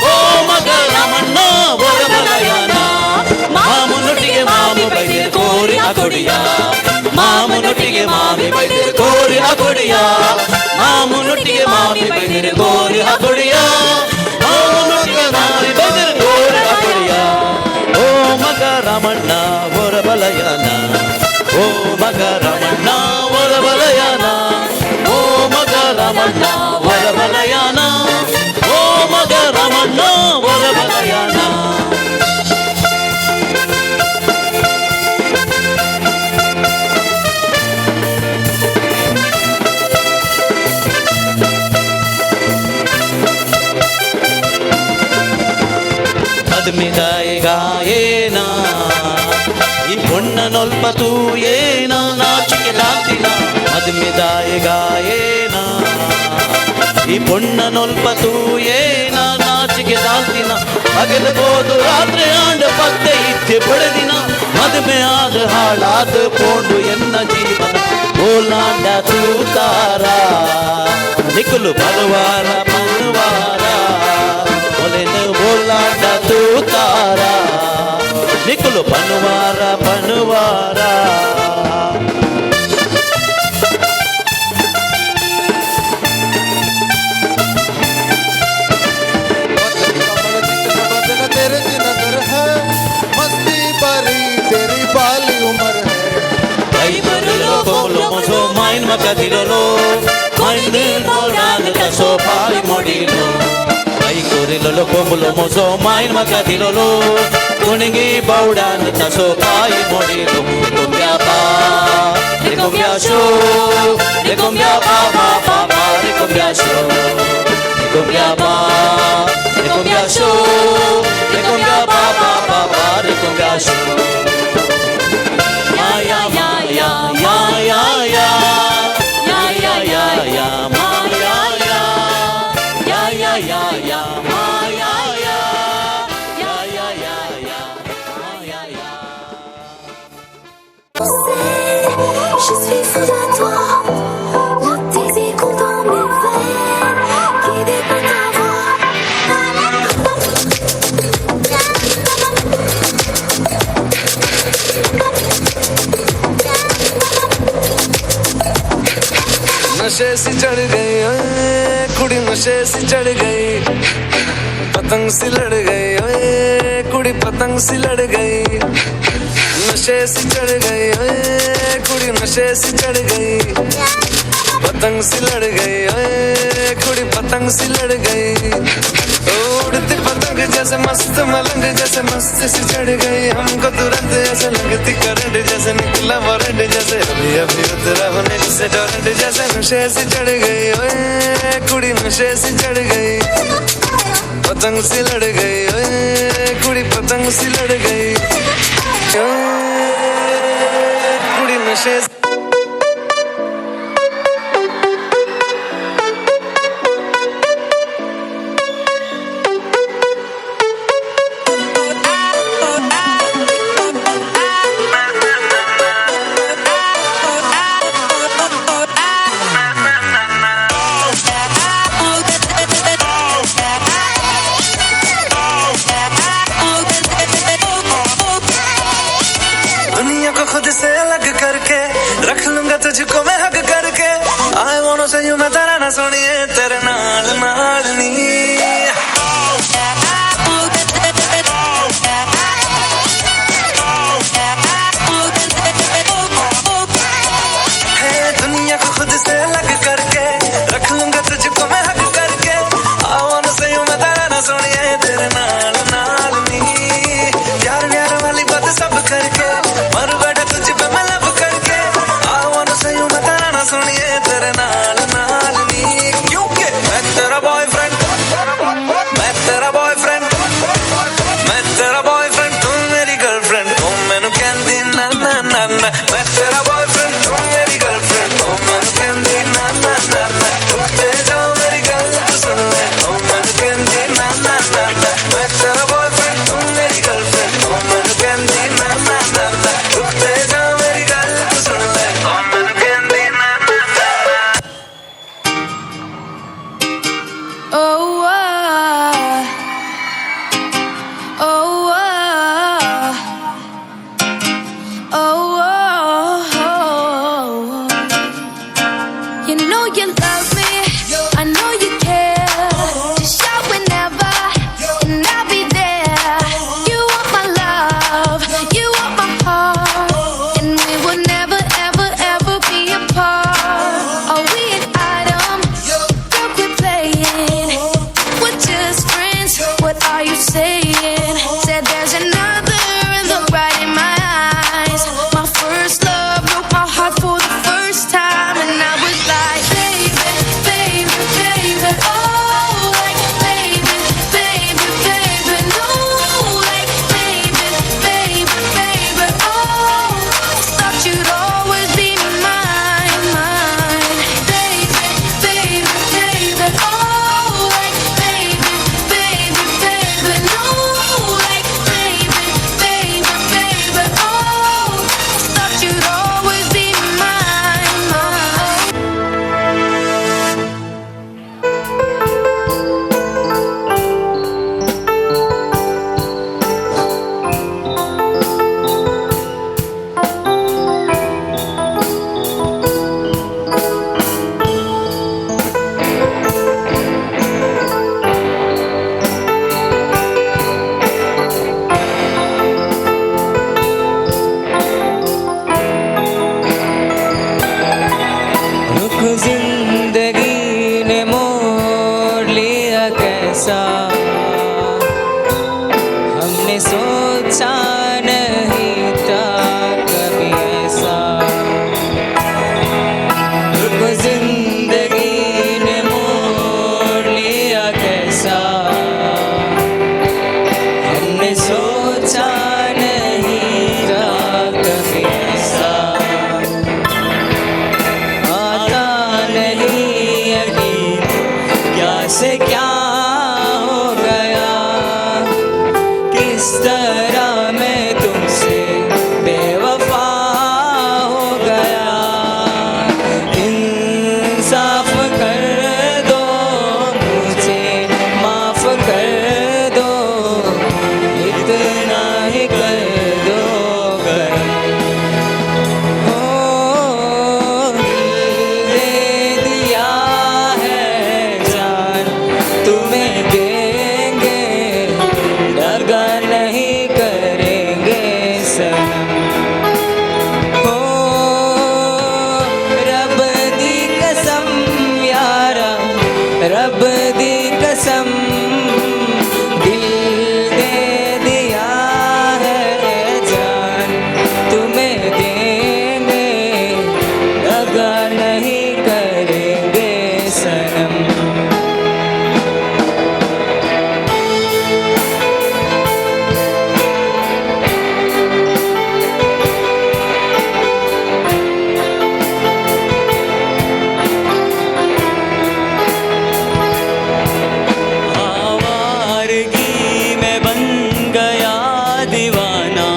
ఓ మగ రమణ వరబలయానా మామునుటిಗೆ ಮಾಮು ಬೈದಿರು ಕೋರಿ ಅಕೊಡಿಯ ಮಾಮುನುಟಿಗೆ ಮಾಮಿ ಬೈದಿರು ಕೋರಿ ಅಕೊಡಿಯ ಮಾಮುನುಟಿಗೆ ಮಾಮಿ ಬೈದಿರು ಕೋರಿ ಅಕೊಡಿಯ ಮಾಮುನುಟಿಗೆ ಮಾಮಿ ಬೈದಿರು ಕೋರಿ ಅಕೊಡಿಯ ಓ ಮಗ ರಮಣ್ಣ ವರಬಲಯಾನ ಓ ಮಗ ರಮಣ್ಣ ವರಬಲಯಾನ ಓ ಮಗ ರಮಣ್ಣ ವರಬಲಯಾನ ಓ ಮಗ ರಮಣ್ಣ ಮದ್ಮಿದಾಯಿಗಾಯೇನ ಈ ಪೊಣ್ಣ ನೊಲ್ಪತು ಏನ ನಾಚಿಕೆ ದಾಲ್ತಿನ ಮದ್ಮಿದಾಯಿಗಾಯೇನ ಈ ಪೊಣ್ಣ ನೊಲ್ಪತು ಏನ ನಾಚಿಕೆ ದಾಲ್ತಿನ ಹಗಲಬಹುದು ರಾತ್ರಿ ಆಂಡ ಪತ್ತೆ ಇದ್ದೆ ಪಡೆದಿನ ಮದುವೆ ಆದ ಹಾಳಾದ ಪೋಂಡು ಎನ್ನ ಜೀವನ ಓಲಾಂಡ ತೂತಾರ ನಿಕುಲು ಬಲವಾರ ಮನುವಾರ ಒಲೆನು ಓಲಾಂಡ ತೂತಾರ ನಿಕುಲು ಪನುವಾರ ಪನುವಾರ तेरे नजर है मस्ती भरी तेरी बाली उम्र है Ay barilo kolo mozo main makadirolo main din bolan ka so pai modilo Ay korilo kolo mozo main makadirolo kuningi baudan ka so pai modilo Kumbia pa kumbia show kumbia pa pa pa pa kumbia show kumbia pa kumbia show kumbia pa pa pa pa kumbia show Maya Maya Maya ya Maya ya ya Maya ya ya ya ya ya Maya ya ya ya ya ya Maya ya Je suis fou de toi, le désir coule dans mes veines, guidé par ta voix. नशे सी चढ़ गई ओए कुड़ी नशे सी चढ़ गई पतंग सी लड़ गई ओए कुड़ी पतंग सी लड़ गई नशे सी चढ़ गई ओए कुड़ी नशे सी चढ़ गई पतंग सी लड़ गई ओए कुड़ी पतंग सी लड़ गई उड़ती पतंग जैसे मस्त मलंग जैसे मस्त सी चढ़ गई हमको तुरंत ऐसे लगती करंट जैसे निकला वारंट जैसे अभी अभी उतरा होने से टोरेंट जैसे नशे से चढ़ गई ओए कुड़ी नशे से चढ़ गई पतंग सी लड़ गई ओए कुड़ी पतंग सी लड़ गई कुड़ी नशे से तुझको मैं हक करके I wanna say you मैं तेरा ना सुनिए तेरे नाल नाल नी दुनिया को खुद से अलग करके रख लूंगा तुझको मैं हक करके I wanna say you मैं तेरा ना सुनिए तेरे नाल नाल नी प्यार प्यार वाली बात सब करके मर बैठा तुझ पे मैं लब करके सुनिए तेरे नाल नाल नी क्योंकि मैं तेरा बॉयफ्रेंड मैं तेरा बॉयफ्रेंड मैं तेरा बॉयफ्रेंड तू मेरी गर्लफ्रेंड तू मैनू कहंदी ना ना ना ना मैं तेरा बॉयफ्रेंड तू मेरी गर्लफ्रेंड तू मैनू कहंदी ना ना ना ना ते जाओ मेरी गल तू सुन ले तू मैनू कहंदी ना ना ना ना मैं तेरा बॉयफ्रेंड तू मेरी गर्लफ्रेंड तू मैनू कहंदी ना ना ना ना ते जाओ मेरी गल तू सुन ले तू मैनू कहंदी First love broke my heart for the first time, and I was like, baby. मुझसे क्या हो गया, किस तरह मैं तुमसे बेवफा हो गया। इंसाफ कर दो मुझे, माफ कर दो, इतना ही कर दो करम। ओ दे दिया है जान तुम्हें देंगे, दगा नहीं करेंगे सनम। हो रब दी कसम यारा, रब दी कसम, दिल दे दिया है जान तुम्हें देंगे, दगा नहीं करेंगे सनम। आवारगी में बन गया दीवाना,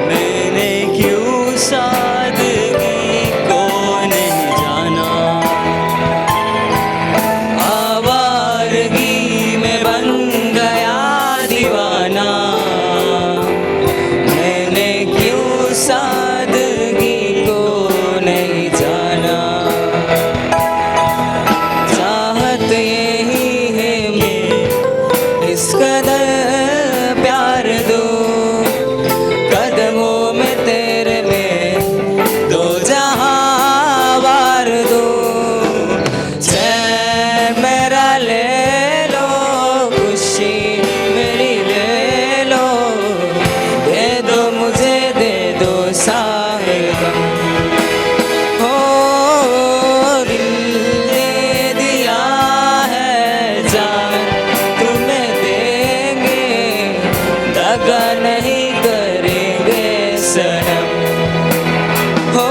मैंने क्यों सादगी को नहीं जाना। आवारगी में बन गया दीवाना, मैंने क्यों सादगी को नहीं जाना। चाहत यही है मैं इस कदर प्यार दूं, कदमों में तेरे में दो जहां वार दूं। चैन मेरा ले लो, खुशी मेरी ले लो, दे दो मुझे दे दो सारे गम। हो दिल दे दिया है जान तुम्हें देंगे, दगा नहीं करेंगे सनम। हो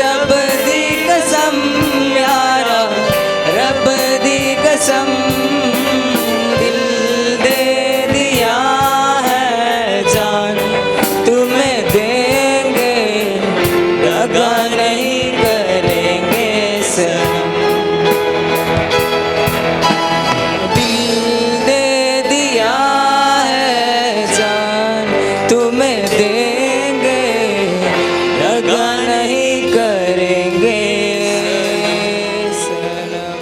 रब दी कसम यारा, रब दी कसम, दिल दे दिया है जान तुम्हें देंगे, दगा नहीं करेंगे सनम। दिल दे दिया है जान तुम्हें देंगे, दगा नहीं करेंगे सनम।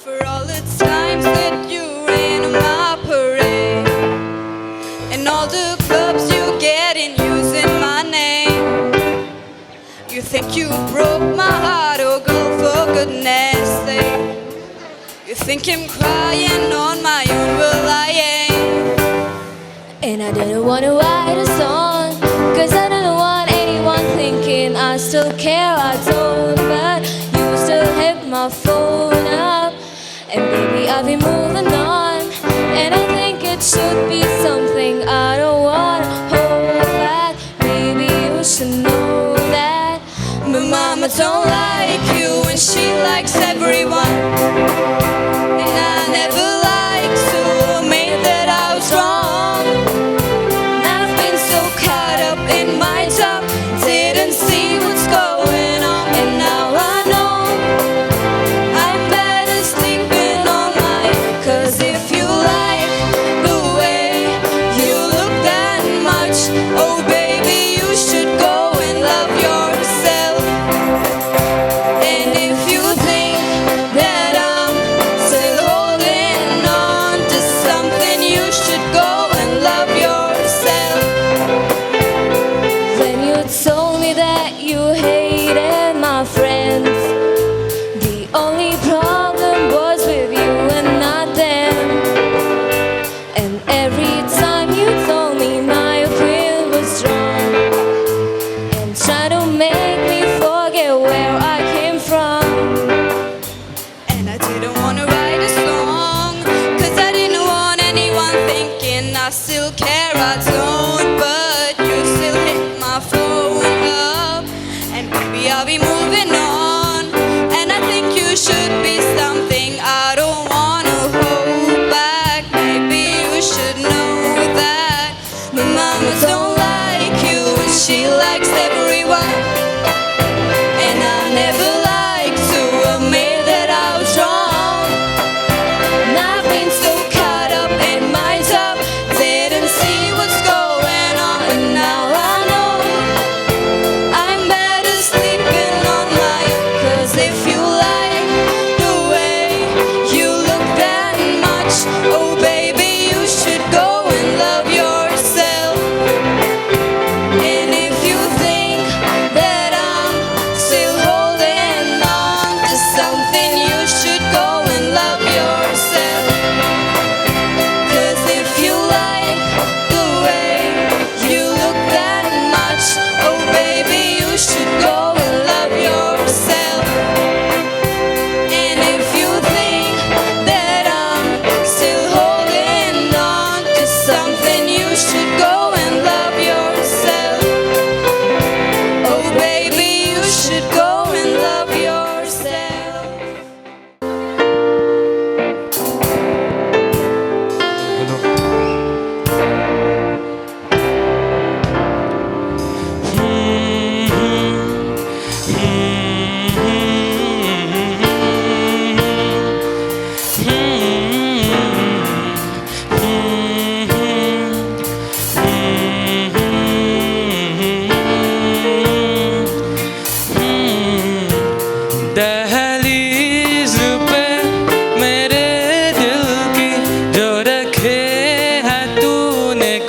For all the times that you rain on my parade, and all the clubs you get in using my name. You think you broke my heart, oh girl, for goodness sake. You think I'm crying on my own, well I ain't. And I didn't want to write a song, cause I didn't want anyone thinking I still care. I don't, but you still hit my phone up. And baby, I'll be moving on. And I think it should be something I don't want to hold back. Baby, you should know that. But mama don't like you, and she likes everyone. And I never liked to admit that I was wrong. I've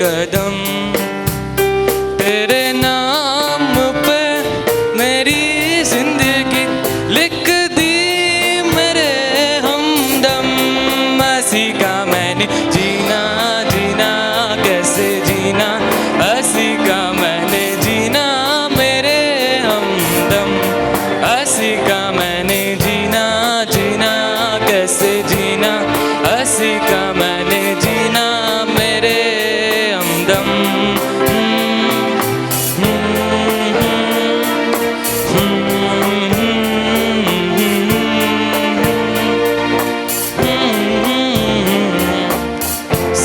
कदम तेरे नाम पे मेरी जिंदगी लिख दी मेरे हमदम हंसी का मैंने जीना जीना कैसे जीना हंसी का मैंने जीना मेरे हमदम हंसी का मैंने जीना जीना कैसे जीना हंसी का मैंने जीना मेरे हमदम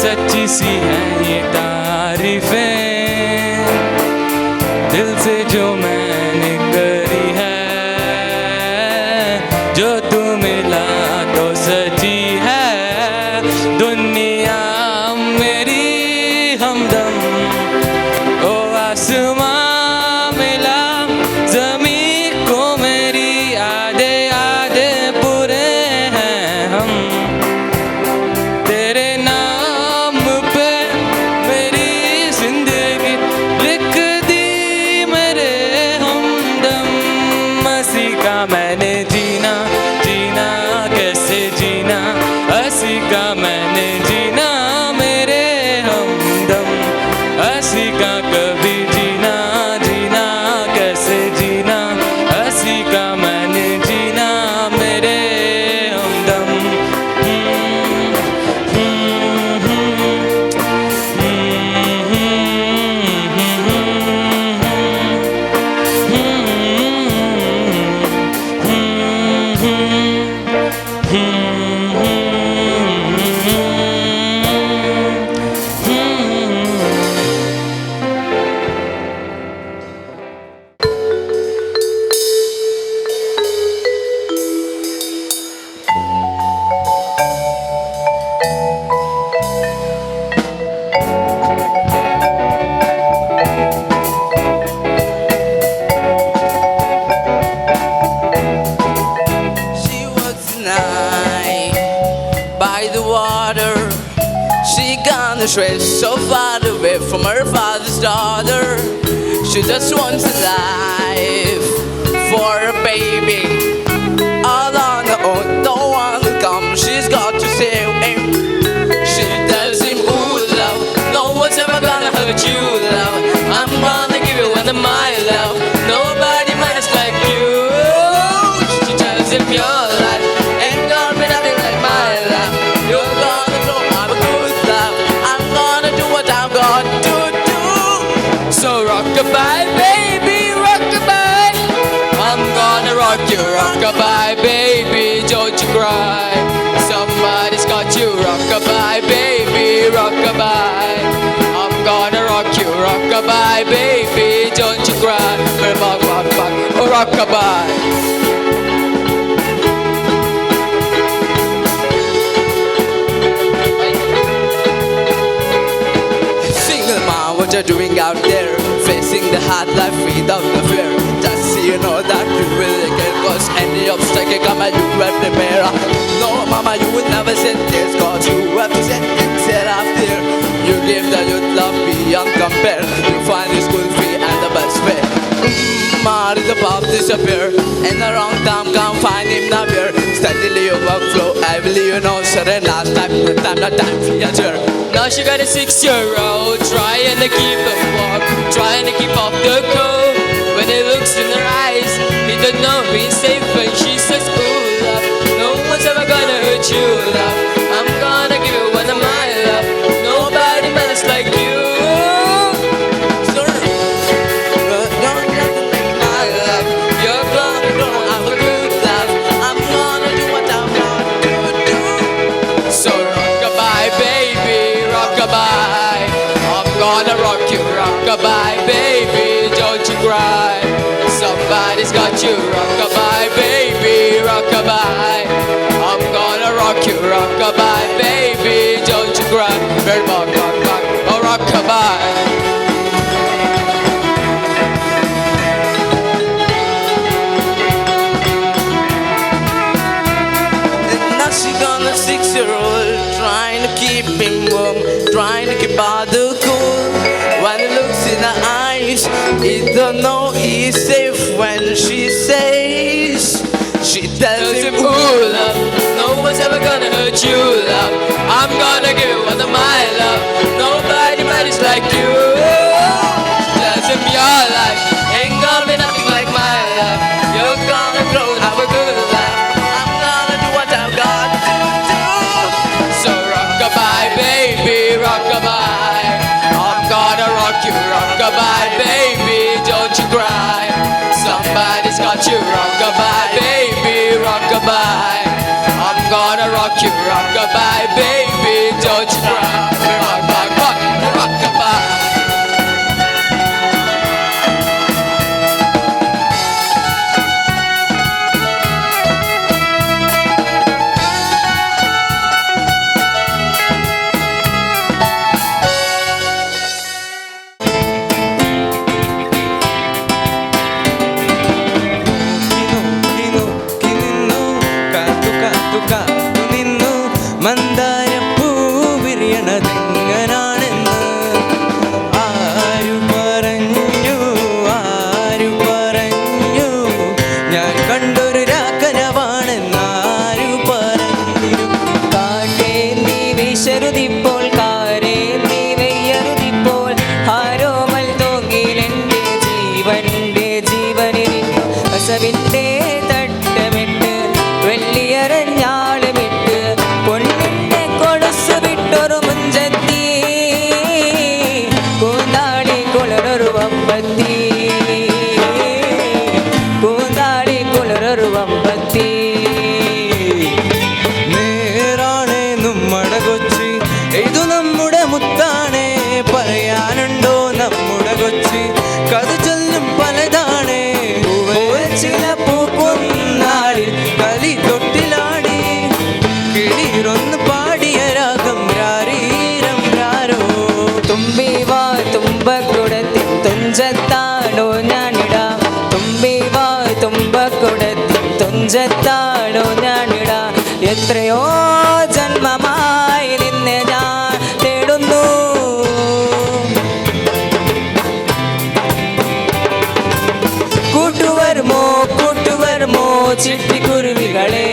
सच्ची सी है ये तारीफें दिल से जो मैंने करी है जो तू मिला तो सच्ची है दुनिया मेरी हमदम ओ आसमां मिला ज़मीं को मेरी आधे आधे पूरे हैं हम तेरे नाम पे मेरी जिंदगी लिख दी मेरे हमदम हंसी का मैंने जीना जीना कैसे जीना हंसी का मैंने जीना मेरे हमदम हंसी का कभी जीना जीना कैसे जीना हंसी का मैंने जीना मेरे हमदम She works the night by the water. She gone astray so far away from her father's daughter. She just wants a life for a baby. All on her own, don't want to come. She's got to save him. She tells him, ooh, love, no one's ever gonna hurt you, love. I'm gonna give you one of my love. Nobody matters like you. She tells him your life ain't gonna be nothing like my life. You're gonna know I'm a good love. I'm gonna do what I'm gonna do. So rockabye, baby, rockabye. I'm gonna rock you, rockabye, baby, don't you cry. Somebody's got you, rockabye, baby, rockabye. I'm gonna rock you, rockabye, baby, don't you cry. Rock, rock, rock, oh, rockabye. Single mom, what you're doing out there? Facing the hard life without the fear. Just so you know that you will get cause any obstacle come at you will prepare. No mama, you will never set this cause you have to set it out there. You give the youth love beyond compare. You find the school fee and the bus fare. Marry the pop disappear. In the wrong time, can't find him now here. Steadily your workflow, heavily you know. Sudden last time, not time for your turn. Now she got a 6-year-old, trying to keep him warm, trying to keep off the cold. When he looks in her eyes, he don't know he's safe. And she says, ooh, love, no one's ever gonna hurt you, love. I'm gonna give you one of my love. Nobody matters like you. So, nothing like my love. You're gonna know I'm a good love. I'm gonna do what I'm gonna do. So rockabye, baby, rockabye. I'm gonna rock you, rockabye, baby, don't you cry. Somebody's got you, rockabye, baby, rockabye. I'm gonna rock you, rockabye, baby, don't you cry. Bird rock, rock, rock, oh rockabye. And now she gonna 6-year-old, trying to keep him warm, trying to keep bother cool when it looks in her eyes. It don't know he's safe when she says. She tells him, ooh, love, no one's ever gonna hurt you, love. I'm gonna give you all of my love. Nobody matters like you. Tells him your life ain't gonna be nothing like my love. You're gonna grow and have a good life. I'm gonna do what I've got to do. So rock-a-bye, baby, rock-a-bye. I'm gonna rock you, rock-a-bye, baby, don't you cry. Somebody's got you, rock-a-bye, baby, rock-a-bye. I'm gonna rock you, rock-a-bye, baby, don't you cry. Rock-a-bye, rock-a-bye. മന്ദാരപ്പൂ വിരിയണതെങ്ങനാണെന്ന് ആരു പറഞ്ഞു ഞാൻ കണ്ടൊരു രാക്കനവാണെന്നാരു പറഞ്ഞു. കാറ്റേ നീ വീശരുതിപ്പോൾ, കാരേ നീ വെയ്യരുതിപ്പോൾ, ആരോമൽ തോങ്ങിലെൻ്റെ ജീവനിരിക്കും കസവിൻ്റെ തട്ടമിട്ട് വെള്ളിയരഞ്ഞാളുമിട്ട് പൊന്നിൻ്റെ കൊലുസ് വിട്ടൊരു മുഞ്ചത്തി കൂന്താളി കുളരൊരു വമ്പത്തി കൂന്താളി കുളരൊരു വമ്പത്തി. നേരാണേ നമ്മുടെ കൊച്ചി, ഇത് നമ്മുടെ മുത്താണേ, പറയാനുണ്ടോ നമ്മുടെ കൊച്ചി, കഥ ചൊല്ലും പലതാണേ. ചില പൂക്കുന്നാളിൽ കലി തൊട്ടിലാടി കിളിരൊന്ന് പാടിയ രാഗം രാരീരം രാരോ. തുമ്പി വാ തുമ്പക്കുടത്തിൻ തുഞ്ചത്താണോ ഞാനിടാം, തുമ്പി വാ തുമ്പക്കുടത്തിൻ തുഞ്ചത്താണോ ഞാനിടാം. എത്രയോ ജന്മമായി നിന്നെ ഞാൻ തേടുന്നു. കൂട്ടുവരുമോ കൂട്ടുവരുമോ ചിട്ടിക്കുരുവികളെ,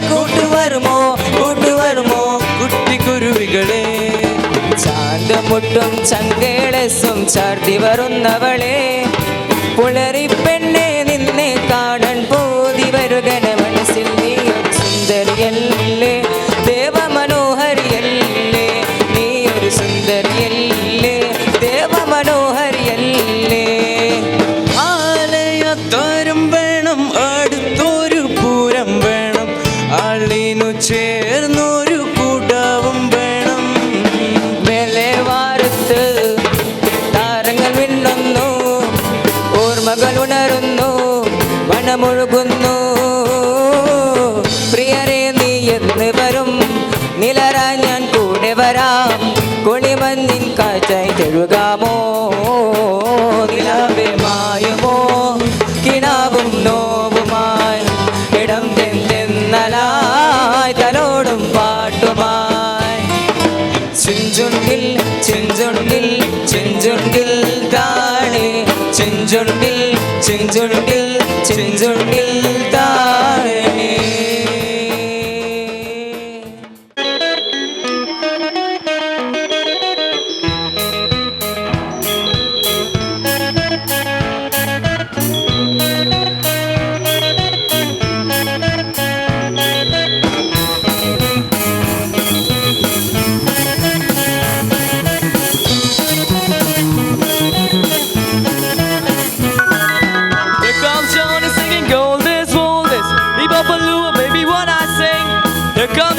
കൂട്ടുവരുമോ കൂട്ടുവരുമോ കുട്ടിക്കുരുവികളെ. ചാന്തമുട്ടും ചങ്കേളസും ചാർത്തി വരുന്നവളെ, പുലരിപ്പെണ്ണെ നിന്നെ കാണാൻ പോതി വരുകന മനസ്സിൽ നീ ഒരു സുന്ദരിയല്ലേ, ദേവമനോഹരിയല്ലേ, നീ ഒരു സുന്ദരിയല്ലേ, ദേവമനോഹരിയല്ലേ. ആലയത്തോരും വേണം, അടുത്തൊരു പൂരം വേണം, ആളിനു ചേർന്നൊരു കൂടാവും വേണം. മേലെവാരത്ത് താരങ്ങൾ മിന്നുന്നു, ഓർമ്മകൾ ഉണരുന്നു, മണമൊഴുകുന്നു. പ്രിയരെ നീ എന്ന് വരും, നിലരാൻ ഞാൻ കൂടെ വരാം, കുളിമഞ്ഞിൻ കാറ്റായി തെഴുകാമോ, നിലാവേ മായുമോ, കിനാവും നോവുമായി ഇടം തെന്നലായി തലോടും പാട്ടുമായി. ചെഞ്ചുണ്ടിൽ ചെഞ്ചുണ്ടിൽ ചെഞ്ചുണ്ടിൽ താണേ, ചെഞ്ചുണ്ടിൽ ചെഞ്ചുണ്ടിൽ ചെഞ്ചുണ്ടിൽ താണേ.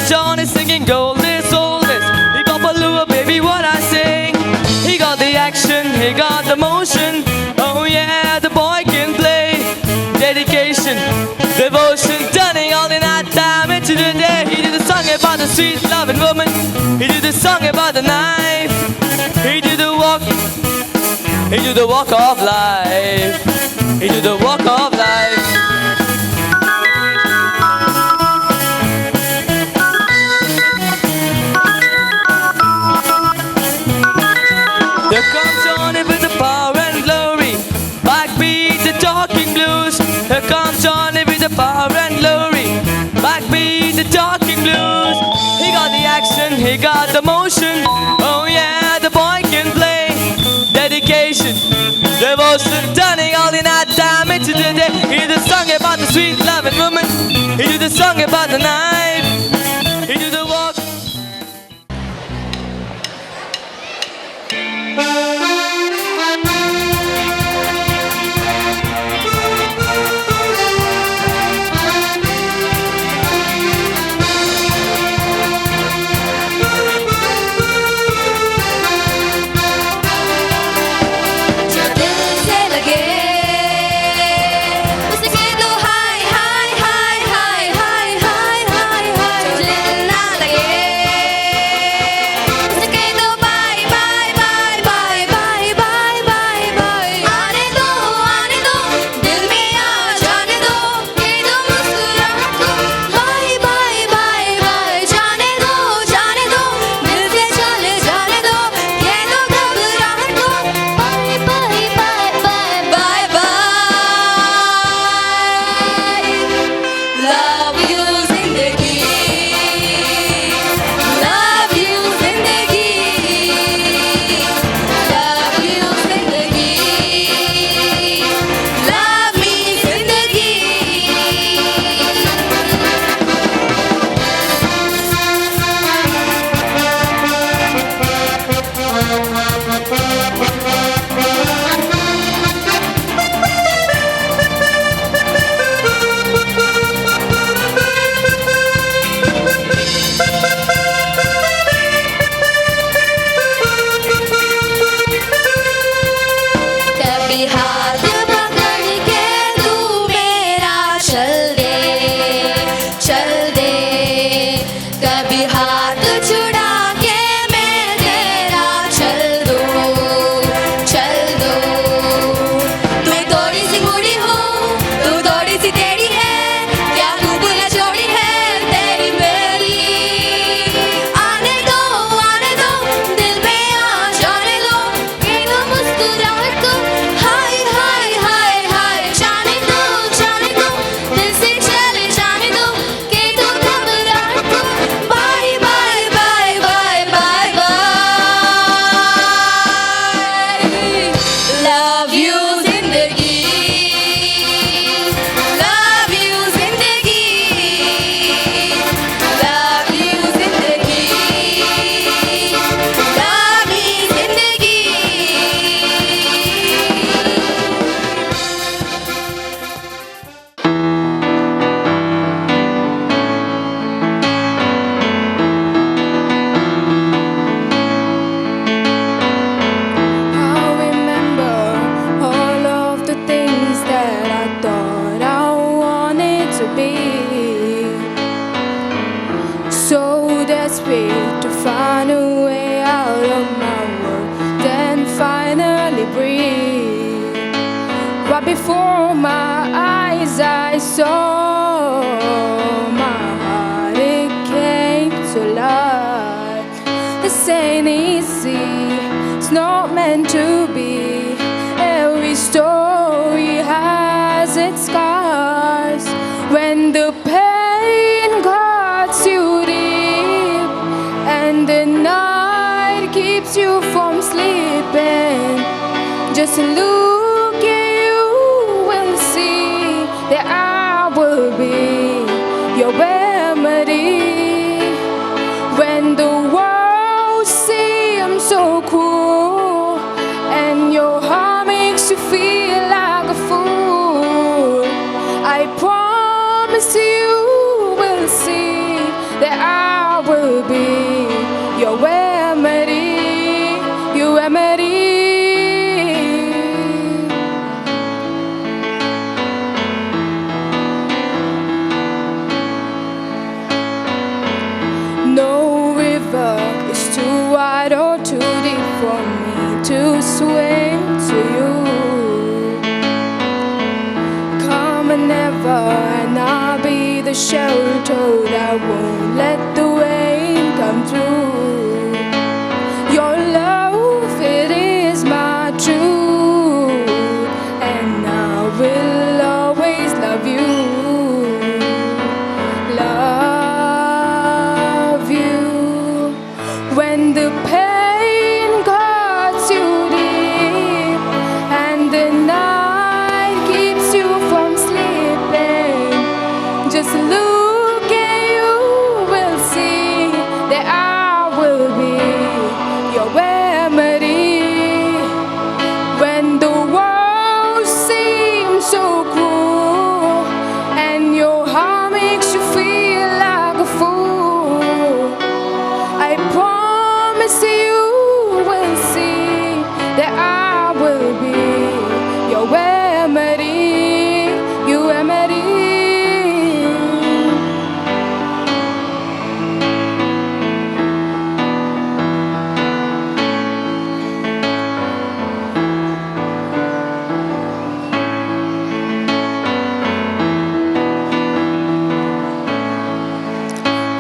Johnny singing gold is old is Hee-Bop-A-Loo, baby, what I sing. He got the action, he got the motion. Oh yeah, the boy can play. Dedication, devotion, turning all in that time into the day. He did a song about the sweet loving woman. He did a song about the knife. He did the walk. He did the walk of life. He did the walk of life. Here comes Johnny with the power and glory. Backbeat the talking blues. Here comes Johnny with the power and glory. Backbeat the talking blues. He got the action, he got the motion. Oh yeah, the boy can play. Dedication, devotion, turning all in that time into the day. He did the song about the sweet loving woman. He did the song about the knife. He did the walk. Before my eyes I saw my heart, it came to life. This ain't easy, it's not meant to be. Every story has its scars. When the pain cuts you deep and the night keeps you from sleeping, just look at that I will be your remedy. When the world seems so cruel and your heart makes you feel like a fool, I promise you will see that I will be your remedy, your remedy. No river is too wide or too deep for me to swim to you. Come whenever and I'll be the shelter that won't let the rain come through. Your love, it is that I will be your remedy, your remedy.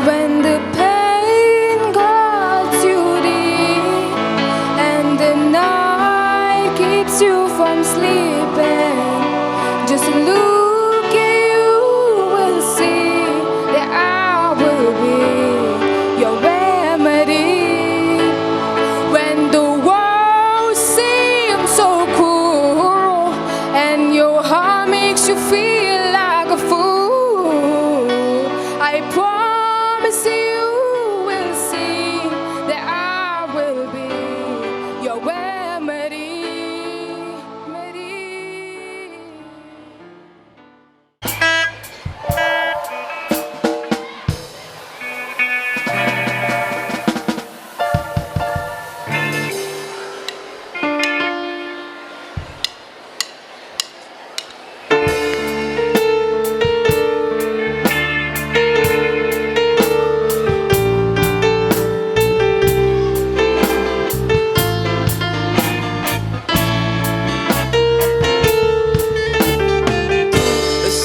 When the pain cuts you deep and the night keeps you from sleeping, just look and you will see that I will be your remedy. When the world seems so cruel and your heart makes you feel like a fool, I promise you will see that I will be your remedy.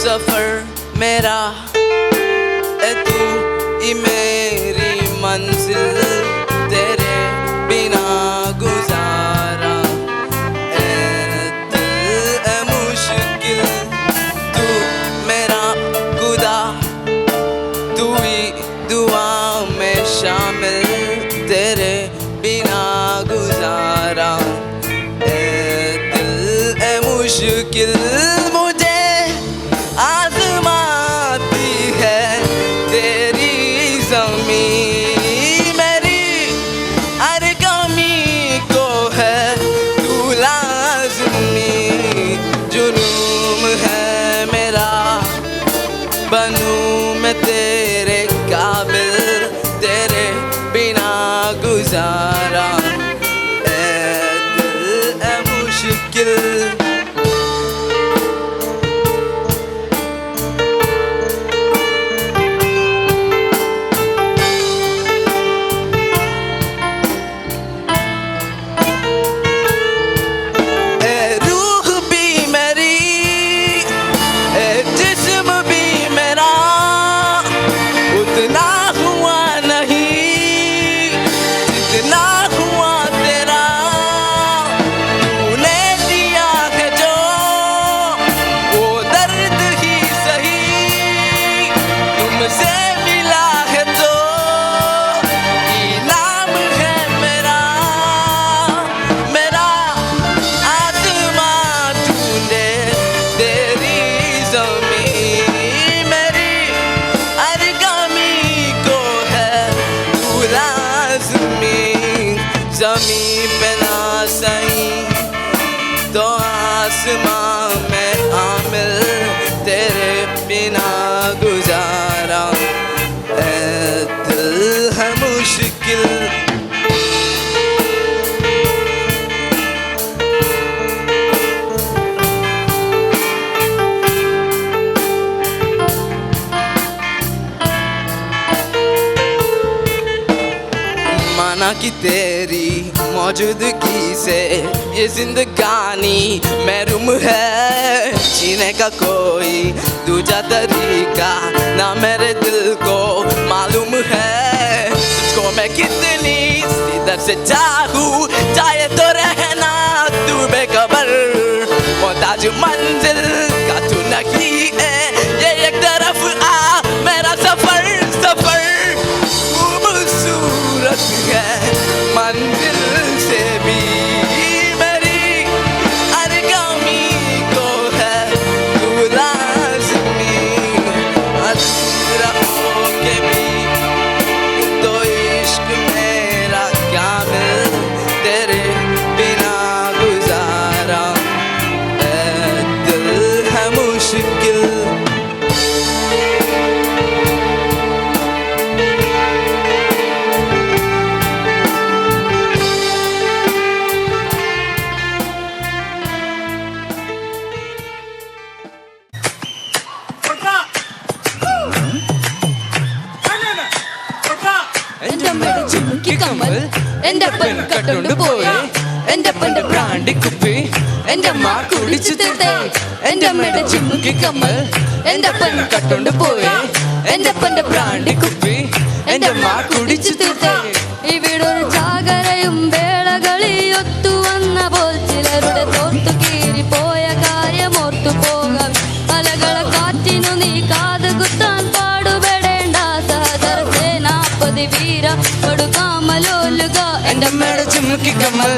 सफर मेरा ए तू ही मेरी मंजिल, तेरे बिना गुजारा ए दिल ए मुश्किल, तू मेरा खुदा, तू ही दुआ में शामिल, तेरे बिना गुजारा ए दिल ए मुश्किल। मुझे आजमाती है तेरी ज़मीं, मेरी हर कमी को है तू लाज़मी, जुनून है मेरा बनूं मैं तेरे काबिल, तेरे बिना गुजारा ए दिल ए मुश्किल। ज़मीं पे ना सही तो आसमां में आमिल, तेरे बिना गुजारा ए दिल है मुश्किल। माना कि तेरी मौजूदगी से ये जिंदगानी महरूम है, जीने का कोई दूजा तरीका ना मेरे दिल को मालूम है। तुझको मैं कितनी सीधर से चाहूँ, चाहे तो रहना तू बेखबर, मोहताज मंजिल का तू नहीं है, ये एक तरफ आ मेरा सफर सफर खूबसूरत है मंजिल से भी, मेरी हर कमी को है तू लाज़मी, अधूरा होके भी तो इश्क मेरा कामिल, तेरे എൻ്റെ അപ്പൻ കട്ടോണ്ട് പോയി എൻ്റെ അപ്പൻ്റെ ബ്രാൻഡി കുപ്പി എൻ്റെ അമ്മ കുടിച്ചു തീർത്തേ എൻ്റെ അമ്മയുടെ ചിമ്മുക്കി കമ്മൽ എൻ്റെ അപ്പൻ കട്ടോണ്ട് പോയി എൻ്റെ അപ്പൻ്റെ ബ്രാൻഡി കുപ്പി എൻ്റെ അമ്മ കുടിച്ചു തീർത്തേ. ഇവിടൊരു ചാകരയും വേളകളി ഒത്തു വന്ന പോൽ ചിലരുടെ തോർത്തു കീറി പോയ കാര്യം ഓർത്തു പോകാം. അലകളെ കാറ്റിനു നീ കാത് കുത്താൻ പാടുപെടേണ്ട സഹദർ സേനാപതി വീര കൊടുക്കാമലോലുക. എൻ്റെ അമ്മയുടെ ചുമുക്കി കമ്മൽ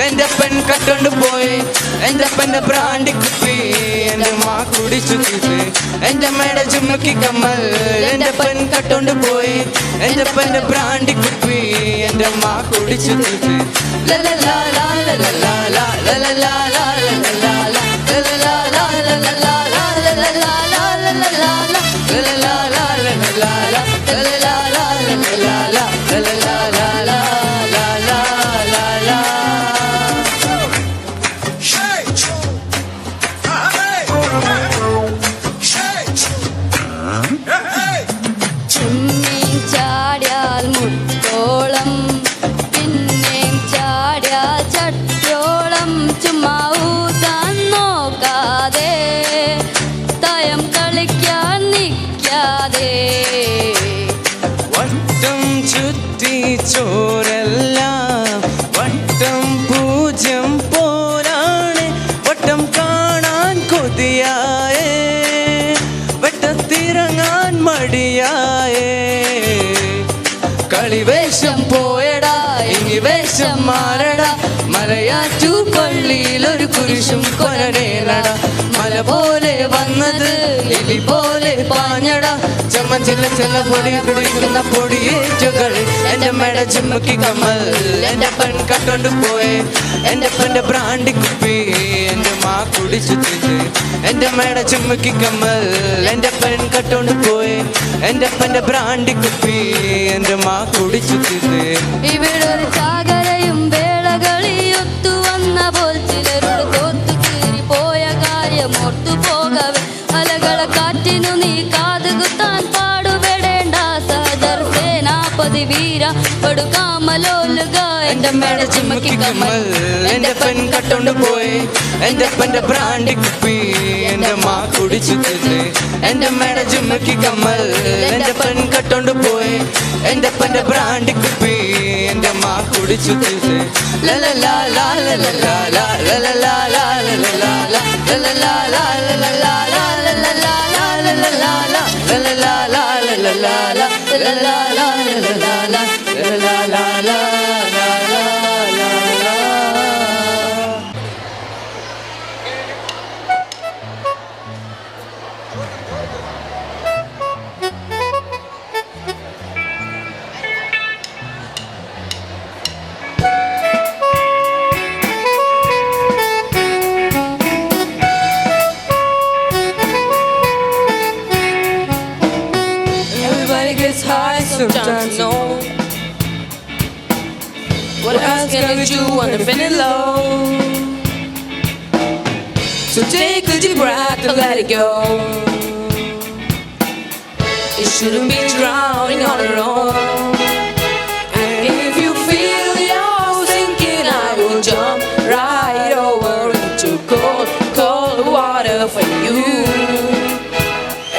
എൻ്റെ അപ്പൻ കട്ടോണ്ട് പോയി എൻ്റെ അപ്പൻ്റെ ബ്രാൻഡി കുപ്പി എൻ്റെ അമ്മ കുടിച്ചു തീർത്ത്. എൻ്റെ അമ്മയുടെ ചുമുക്കി കമ്മൽ എൻ്റെ അപ്പൻ കട്ടോണ്ട് പോയി എൻ്റെ അപ്പൻ്റെ ബ്രാൻഡി കുപ്പി എൻ്റെ അമ്മ കുടിച്ചു തീർത്ത്. ലലലാ ലാ ലലലാ ലാ ലലലാ ലാ ലലലാ ലാ ലലലാ ലാ ലലലാ ലാ ലലലാ ലാ ലലലാ ലാ ലലലാ ലാ ലലലാ ലാ ലലലാ ലാ ലലലാ ലാ ലലലാ ലാ ലാ ലാ ലാ ലാ ലാ. ചിമ്മീൻ ചാടിയാൽ മുട്ടോളം പിന്നെയും ചാടിയാൽ ചട്ടോളം ചുമ്മാ ഊതാൻ നോക്കാതെ തയം കളിക്കാൻ നിൽക്കാതെ. വട്ടം ചുറ്റി ചോരെല്ലാം വട്ടം പൂജ്യം പോലാണ് വട്ടം കാണാൻ കൊതിയായേ വട്ടത്തിറങ്ങാൻ മടിയായേ. കളിവേഷം പോയടാ ഇനി വേഷം മാറടാ മലയാറ്റു പള്ളിയിൽ ഒരു കുരിശും കൊനടേനട. മല പോലെ വന്നത് എലി പോലെ പാഞ്ഞടാ ചമ്മ ചില ചില പൊടി കുടിക്കുന്ന പൊടിയേറ്റുകൾ. എൻ്റെ അമ്മയുടെ ചുമക്കി കമ്മൽ എൻ്റെ അപ്പൻ കട്ടോണ്ട് പോയി എൻ്റെ അപ്പൻ്റെ ബ്രാൻഡി കുപ്പി എൻ്റെ അമ്മ കുടിച്ചു തീർത്ത്. എൻ്റെ അമ്മയുടെ ചുമക്കി കമ്മൽ എൻ്റെ അപ്പൻ കട്ടോണ്ട് പോയി എൻ്റെ അപ്പൻ്റെ ബ്രാൻഡി കുപ്പി എൻ്റെ അമ്മ കുടിച്ചു തീർത്ത്. ഇവിടൊരു ചാകരയും വേളകളി ഒത്തു വന്ന പോൽ ചിലരുടെ തോർത്തു കീറി പോയ കാര്യം ഓർത്തു പോകവേ. അലകളെ കാറ്റിനു നീ കാത് കുത്താൻ പാടുപെടേണ്ട സഹദർ സേനാപതി വീര കൊടുക്കാമലോലുക. എൻ്റെ അമ്മയുടെ ചുമക്കി കമ്മൽ എൻ്റെ അപ്പൻ കട്ടോണ്ട് പോയി എൻ്റെ അപ്പൻ്റെ ബ്രാൻഡി കുപ്പി എൻ്റെ അമ്മ കുടിച്ചു തീർത്ത്. എൻ്റെ അമ്മയുടെ ചുമക്കി കമ്മൽ എൻ്റെ അപ്പൻ കട്ടോണ്ട് പോയി എൻ്റെ അപ്പൻ്റെ ബ്രാൻഡി കുപ്പി എൻ്റെ അമ്മ കുടിച്ചു തീർത്ത്. ലലലാ ലാ ലലലാ ലാ ലലലാ ലാ ലലലാ ലാ ലലലാ ലാ ലലലാ ലാ ലലലാ ലാ ലലലാ ലാ ലലലാ ലാ ലലലാ ലാ ലലലാ ലാ ലലലാ ലാ ലലലാ ലാ ലാ ലാ ലാ ലാ. Everybody gets high sometimes, no. What else can we do when they're feeling low? So take a deep breath and let it go. You shouldn't be drowning on your own. And if you feel you're sinking, I will jump right over into cold, cold water for you.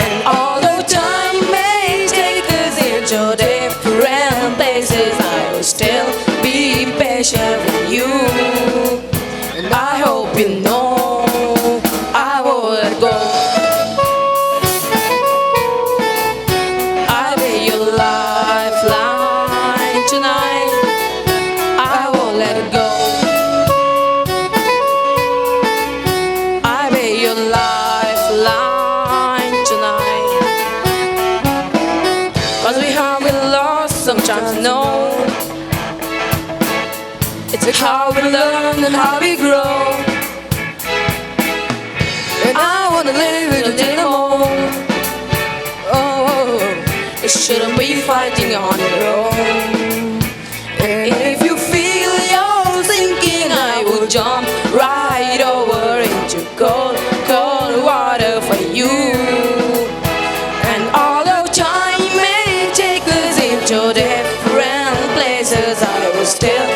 And although time may take us into different places, I will still be patient with you. And I hope you know I won't let go. I'll be your lifeline tonight. I won't let it go. I'll be your lifeline tonight. 'Cause we have been lost sometimes, no. It's how we learn and how we grow. And I wanna live it until the morning. Oh, you shouldn't be fighting on your own. And if you feel you're sinking, I will jump right over into cold, cold water for you. And although time may take us into different places, I will still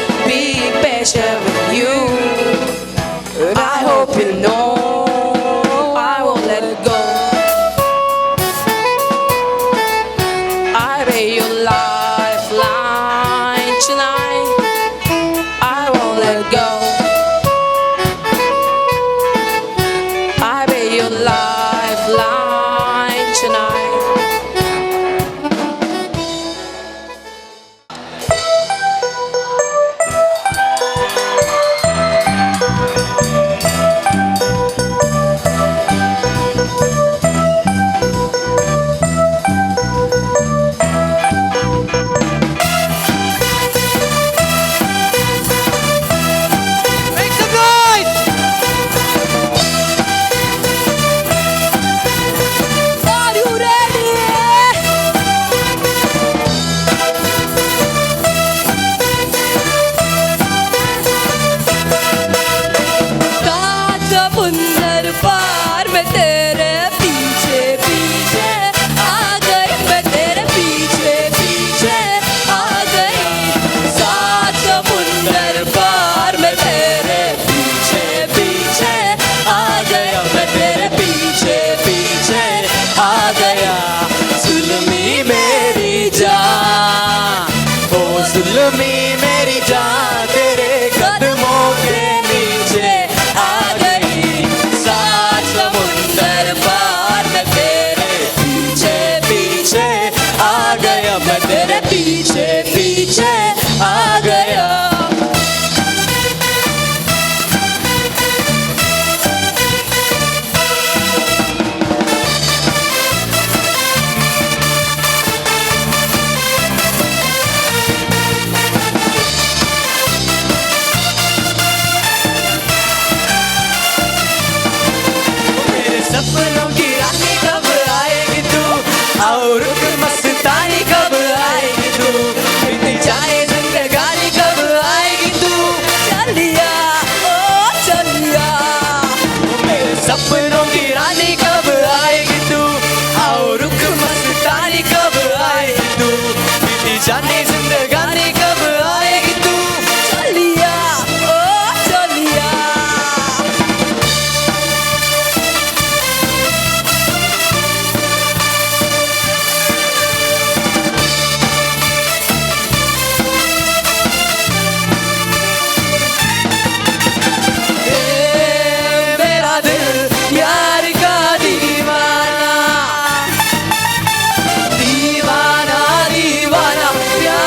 पार मैं तेरे पीछे पीछे आ गई, मैं तेरे पीछे पीछे आ गई। सात समुंदर पार मैं तेरे पीछे पीछे आ गया, मैं तेरे पीछे पीछे आ गया। जुल्मी मेरी जान, ओ जुल्मी मेरी जान, तेरे कदमों के नीचे आ गई। सात समुंदर पार मैं तेरे पीछे पीछे आ गया, मैं तेरे पीछे पीछे आ गया। मेरे सपनों की रानी कब आएगी तू, और मस्तानी कब आएगी तू, बीत जाए जिंदगानी कब आएगी तू। चलिया ओ चलिया, मेरे सपनों की रानी कब आएगी तू, और मस्तानी कब आएगी तू, बीत जाने जिंदगानी कब आएगी तू। चलिया ओ चलिया। मेरा दिल यार का दीवाना, दीवाना दीवाना, प्यार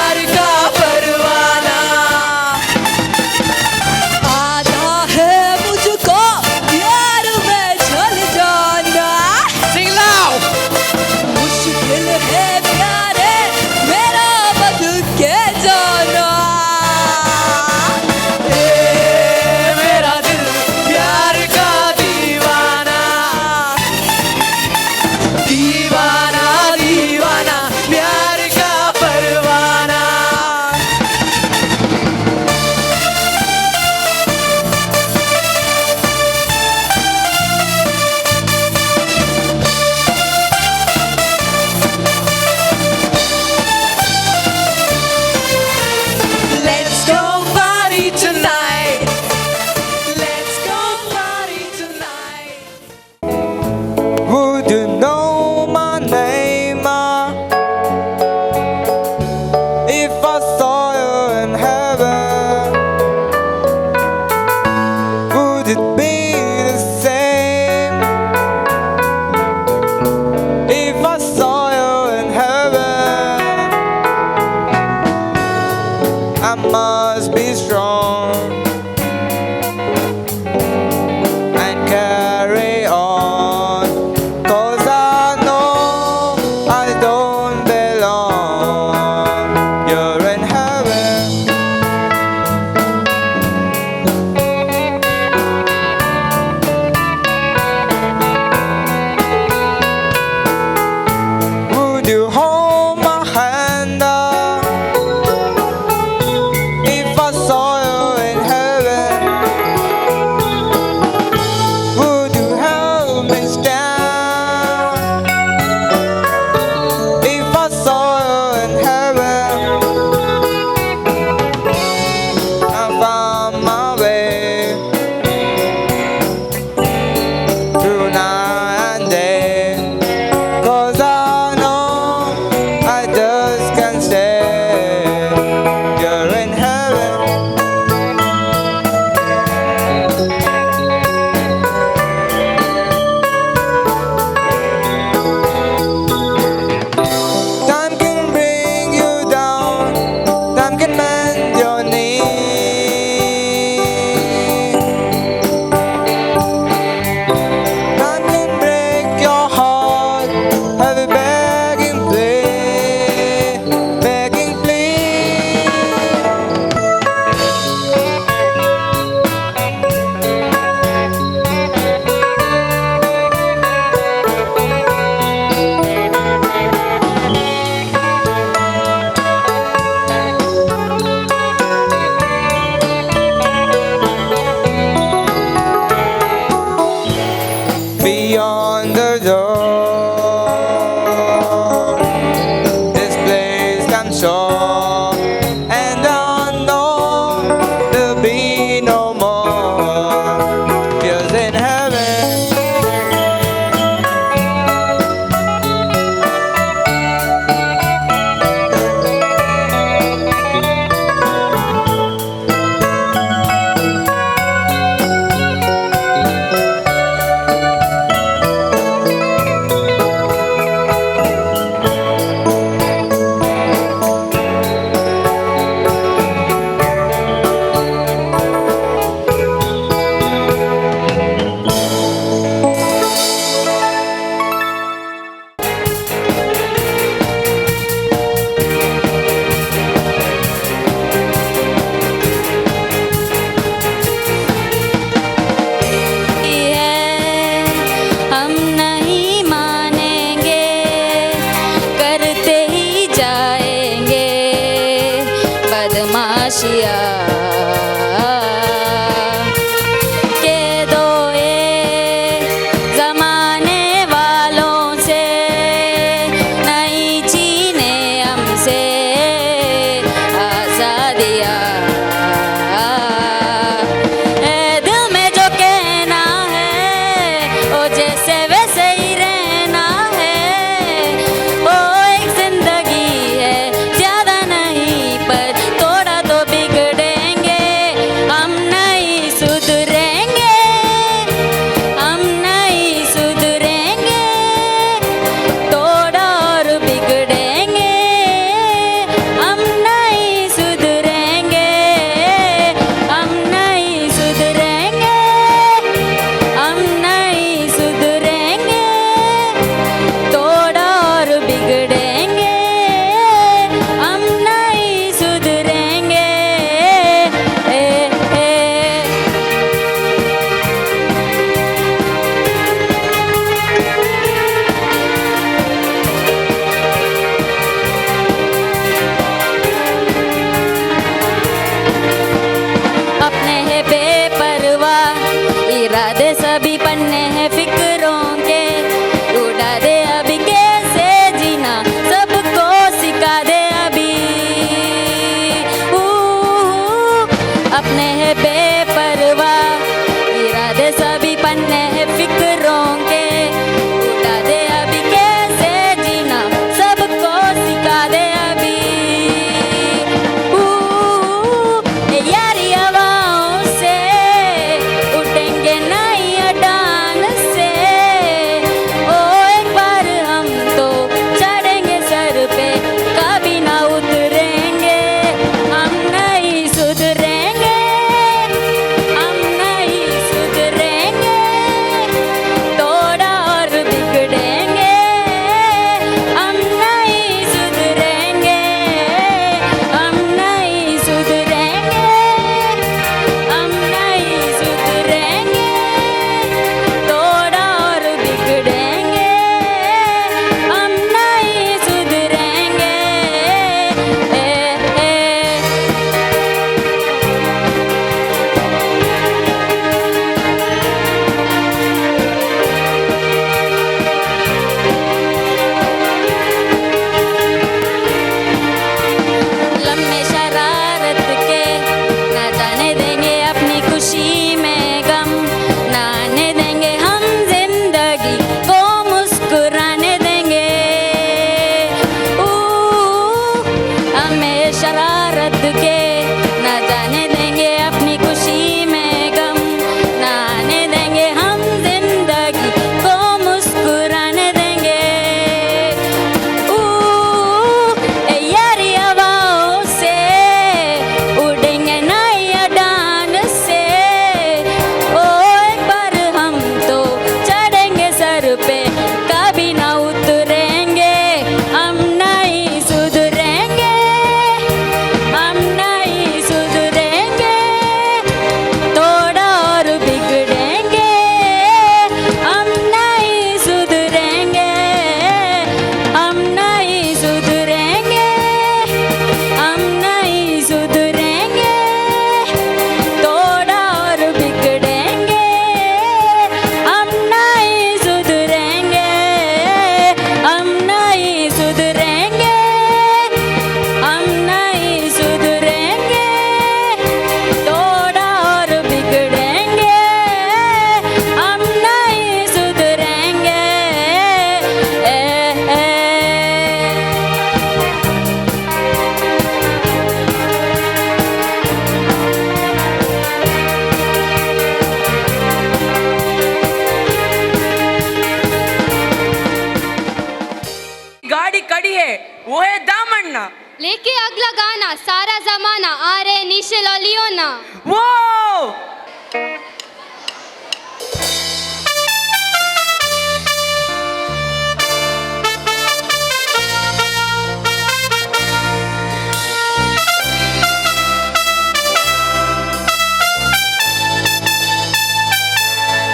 लेके अगला गाना सारा जमाना आ रहे निशल और लियोना। Wow!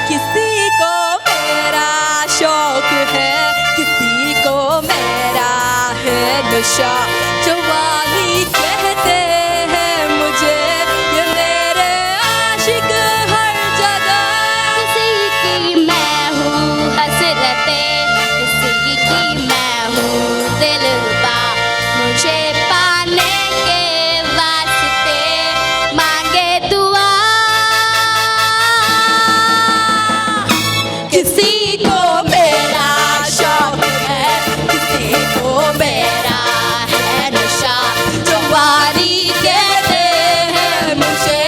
किसी को मेरा शौक है, किसी को मेरा है नशा। जवानी कहते हैं मुझे, ये मेरे आशिक हर जगह। किसी की मैं हूँ हसरतें, किसी की मैं हूँ दिलरुबा। मुझे पाने के वास्ते मांगे दुआ। किसी को मेरा शौक है, किसी को मेरा है नशा। जवानी कहते हैं मुझे,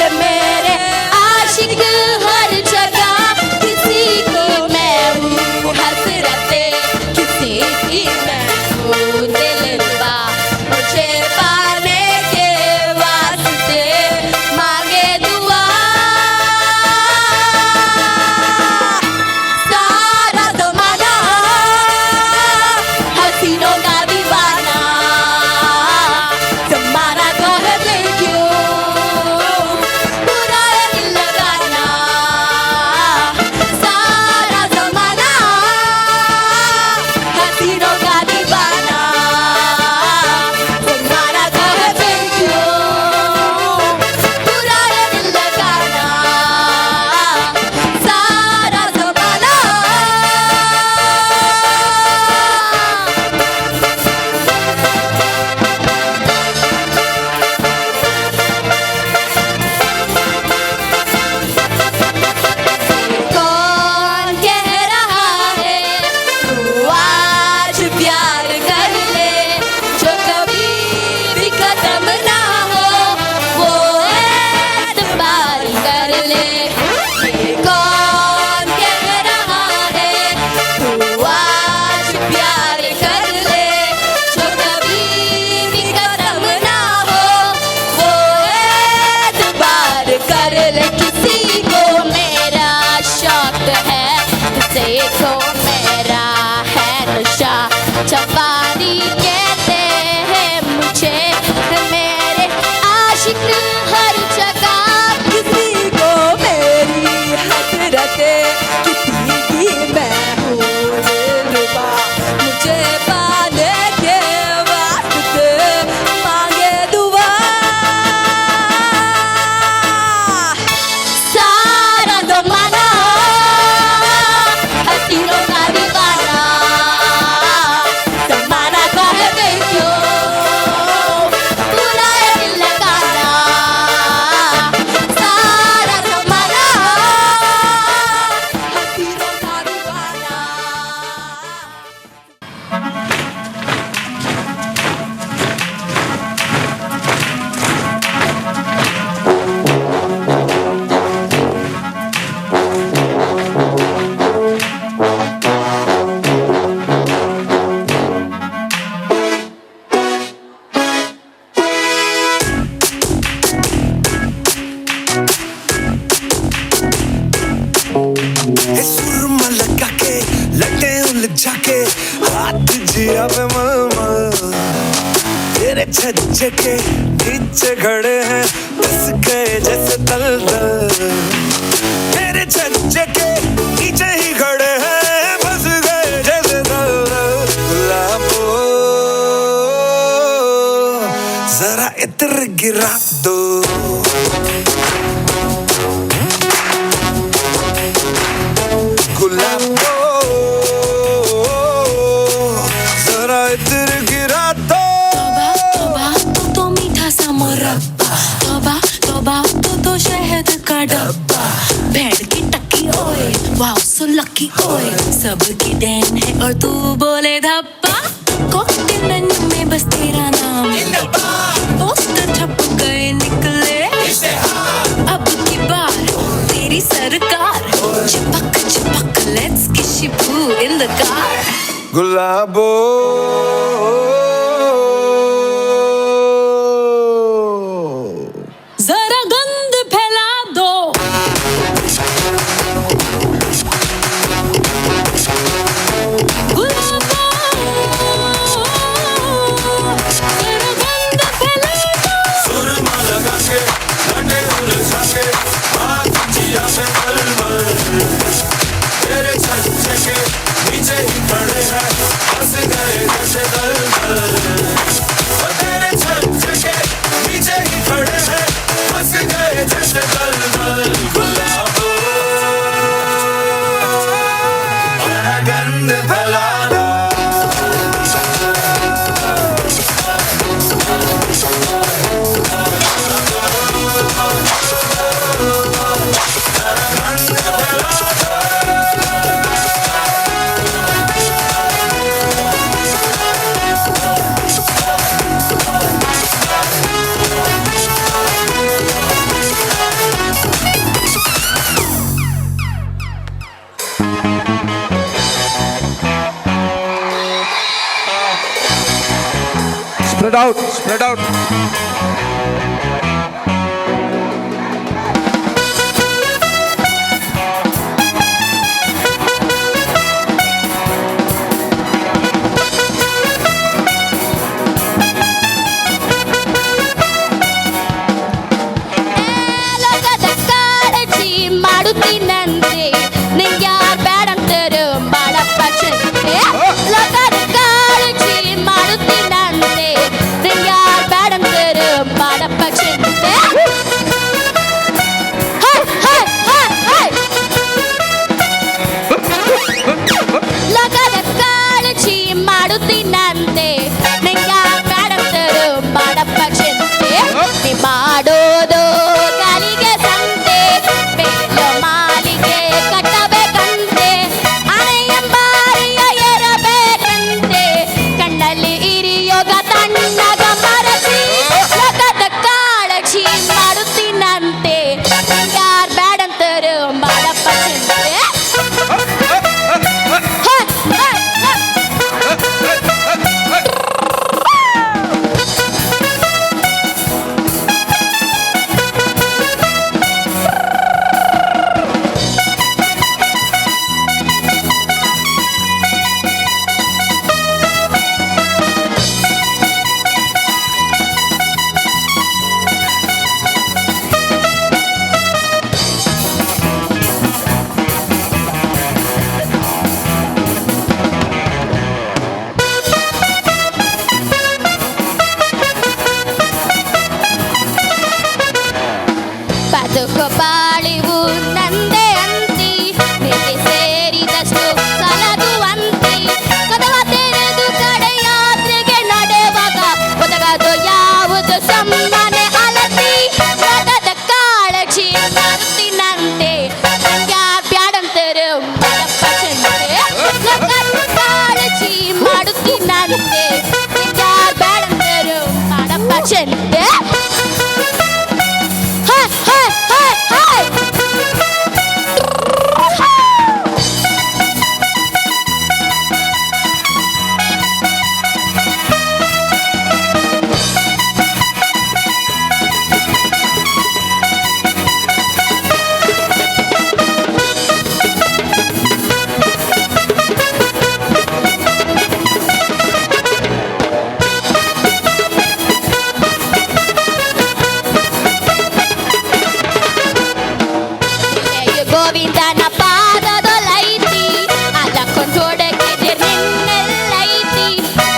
ये मेरे आशिक हर जगह। किसी को मैं हूँ हसरतें, किसी की मैं हूँ दिलरुबा। मुझे पाने के वास्ते मांगे दुआ। सारा ज़माना हसीनों का दीवाना। ज़माना तो है बेक्यों, बुरा है दिल लगाना। सारा ज़माना हसीनों का दीवाना। ज़माना तो है बेक्यों, बुरा है दिल लगाना। सारा ज़माना कौन कह रहा है तू आज प्यार कर ले, जो कभी भी खत्म ना हो वो एतबार कर ले। कौन कह रहा है तू आज प्यार कर ले, जो कभी भी खत्म ना हो वो एतबार कर ले। किसी को मेरा शौक है, किसी को मेरा है नशा। जवानी कहते हैं मुझे, मेरे आशिक हर जगह। किसी को मेरी हसरतें, किसी की मैं हूँ दिलरुबा। मुझे पाने के वास्ते मांगे दुआ। सारा ज़माना हसीनों का दीवाना। ज़माना तो है बेक्यों, बुरा है दिल लगाना। सारा ज़माना हसीनों का दीवाना। सुरमा लगा के लटे उलझा के हाथ जिया पे मलमल। तेरे छज्जे के नीचे खड़े हैं बस गए जैसे दलदल। तेरे छज्जे के नीचे ही खड़े हैं बस गए जैसे दलदल। गुलाबो जरा इत्र गिरा दो। गुलाबो जरा इत्र गिरा दो। तौबा तो मीठा सा मुरब्बा। तौबा तो शहद का डब्बा। भेड़ की टक्की ओए, वाओ सो लकी ओए। सबकी देन है और तू बोले धब्बा। कॉकटेल मेन्यू में बस तेरा नाम, पोस्टर छप गए निकले। अब की बार तेरी सरकार। चिपक let's kiss you in the car. Gulabo Spread out, spread out. ಲೋಕದ ಕಾಳಜಿ ಮಾಡುತ್ತೀನಂತೆ ನಿಂಗ್ಯಾರ್ ಬ್ಯಾಡಂತರು ಮಾಡಪ್ಪ ಚಿಂತೆ ಲೋಕದ ಕಾಳಜಿ ಮಾಡುತ್ತೀನಂತೆ ನಿಂಗ್ಯಾರ್ ಬ್ಯಾಡಂತರು ಮಾಡಪ್ಪ ಚಿಂತೆ ಹೈ, ಹೈ, ಹೈ, ಹೈ. ಲೋಕದ ಕಾಳಜಿ ಮಾಡುತ್ತೀನಂತೆ ನಿಂಗ್ಯಾರ್ ಬ್ಯಾಡಂತರು ಮಾಡಪ್ಪ ಚಿಂತೆ ನೀ ಮಾಡೋದು ಕಾಲಿಗೆ ಸಂತೆ ಬೇಲೋ ಮಾಲಿಗೆ ಕಟ್ಟಬೇಕಂತೆ ಅಣೆಯಂಬಾರಿಯ ಏರಬೇಕಂತೆ ಕಣ್ಣಲ್ಲಿ ಇರಿಯೋಗ ತಣ್ಣಗ ಮರಸಿ ಲೋಕದ ಕಾಳಜಿ ಮಾಡುತ್ತೀನಂತೆ ಯಾರ್ ಬ್ಯಾಡಂತರು ಮಾಡಪ್ಪ ಚಿಂತೆ ಹೈ, ಹೈ, ಹೈ. ಬದುಕು ಬಾಳಿವು ನಂದೆ ಅಂತಿ ನಿಧಿ ಸೇರಿದಷ್ಟು ಸಲಗುವಂತಿ ಕದವ ತೆರೆದು ಕಡೆ ಯಾತ್ರೆಗೆ ನಡೆವಾಗ ಒದಗದು ಯಾವುದು ಸಮ್ಮನೆ ಅಲತಿ ಲೋಕದ ಕಾಳಜಿ ಮಾಡುತ್ತೀನಂತೆ ಯಾರ್ ಬ್ಯಾಡಂತರು ಮಾಡಪ್ಪ ಚಿಂತೆ ಲೋಕದ ಕಾಳಜಿ ಮಾಡುತ್ತೀನಂತೆ ಯಾರ್ ಬ್ಯಾಡಂತರು ಮಾಡಪ್ಪ ಚಿಂತೆ ಹೈ, ಹೈ, ಹೈ, ಹೈ. ಗೋವಿಂದನ ಪಾದದೊಲೈತಿ ಅಲಕೊಂಡೊಡಗಿದಿರ್ ನಿನ್ನೆಲ್ಲೈತಿ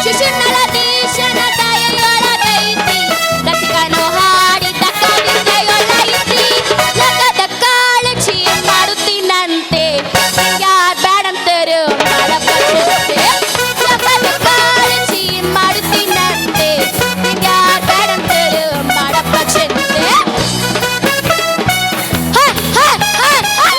ಶಿಶುನಳ ದೇಶನ ದಯೆಯೊಳಗೈತಿ ರಸಿಕನು ಹಾಡಿದ ಕವಿತೆಯೊಳೈತಿ ಲೋಕದ ಕಾಳಜಿ ಮಾಡುತ್ತೀನಂತೆ ಯಾರ್ ಬ್ಯಾಡಂತರು ಮಾಡಪ್ಪ ಚಿಂತೆ ಲೋಕದ ಕಾಳಜಿ ಮಾಡುತ್ತೀನಂತೆ ಯಾರ್ ಬ್ಯಾಡಂತರು ಮಾಡಪ್ಪ ಚಿಂತೆ ಹೈ, ಹೈ, ಹೈ, ಹೈ.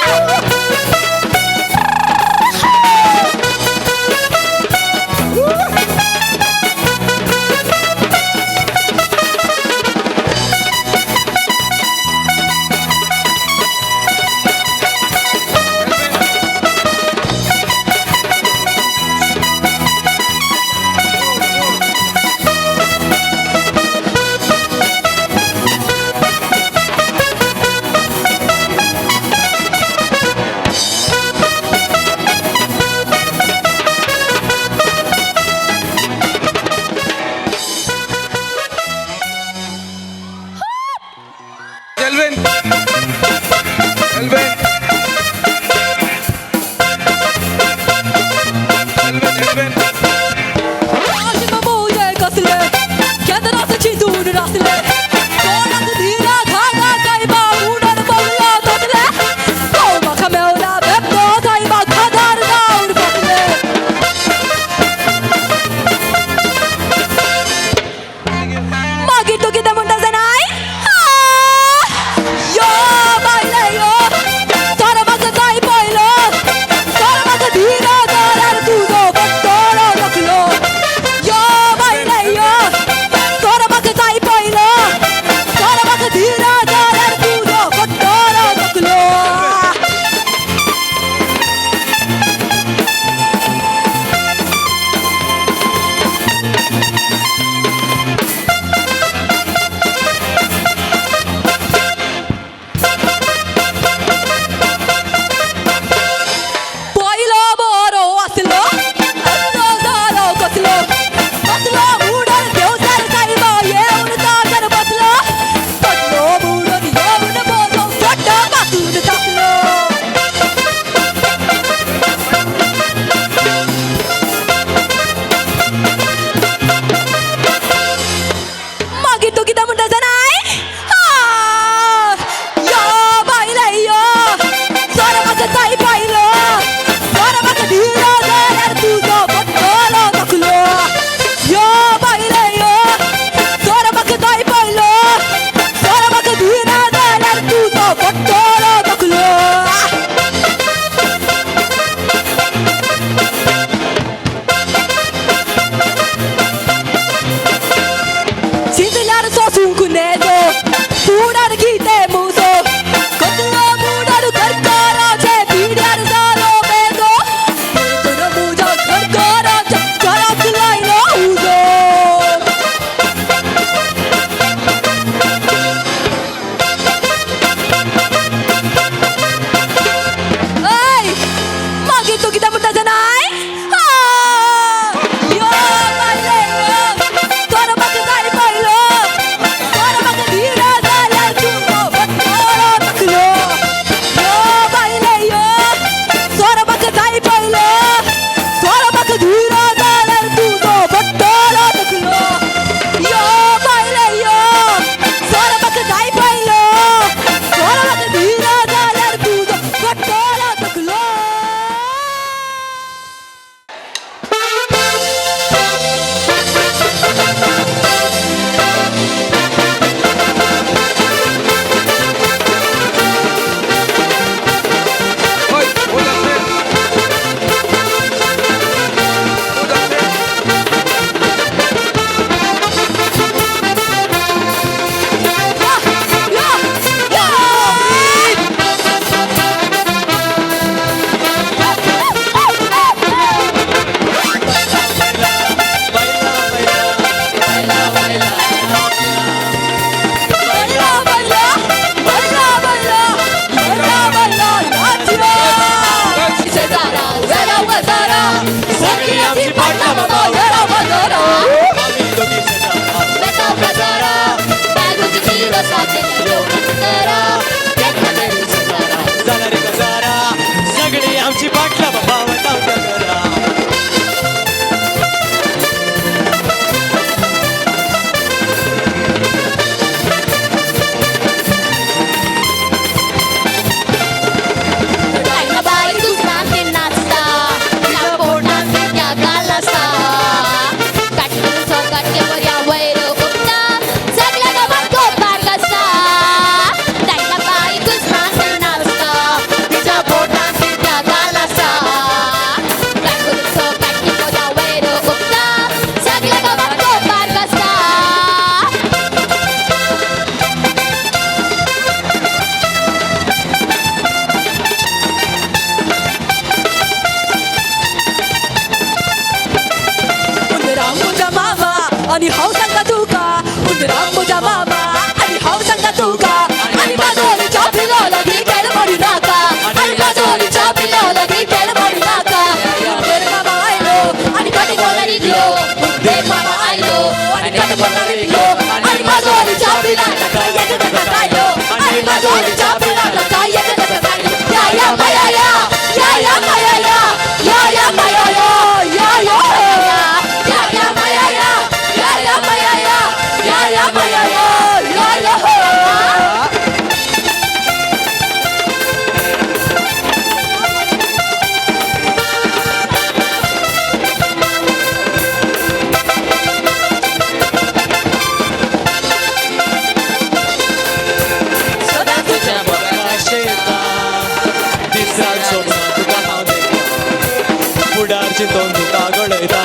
चिंतून तुका गळयता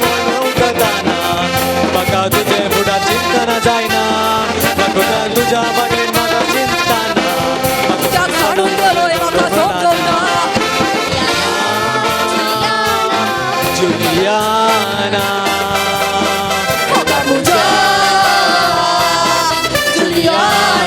वळवताना म्हाका तुजे फुडार चिंतना जायना म्हाका तुज्या बागलेन म्हाका चिंताना म्हाका सोडून गेलो म्हाका समजवना जुलियाना Juliana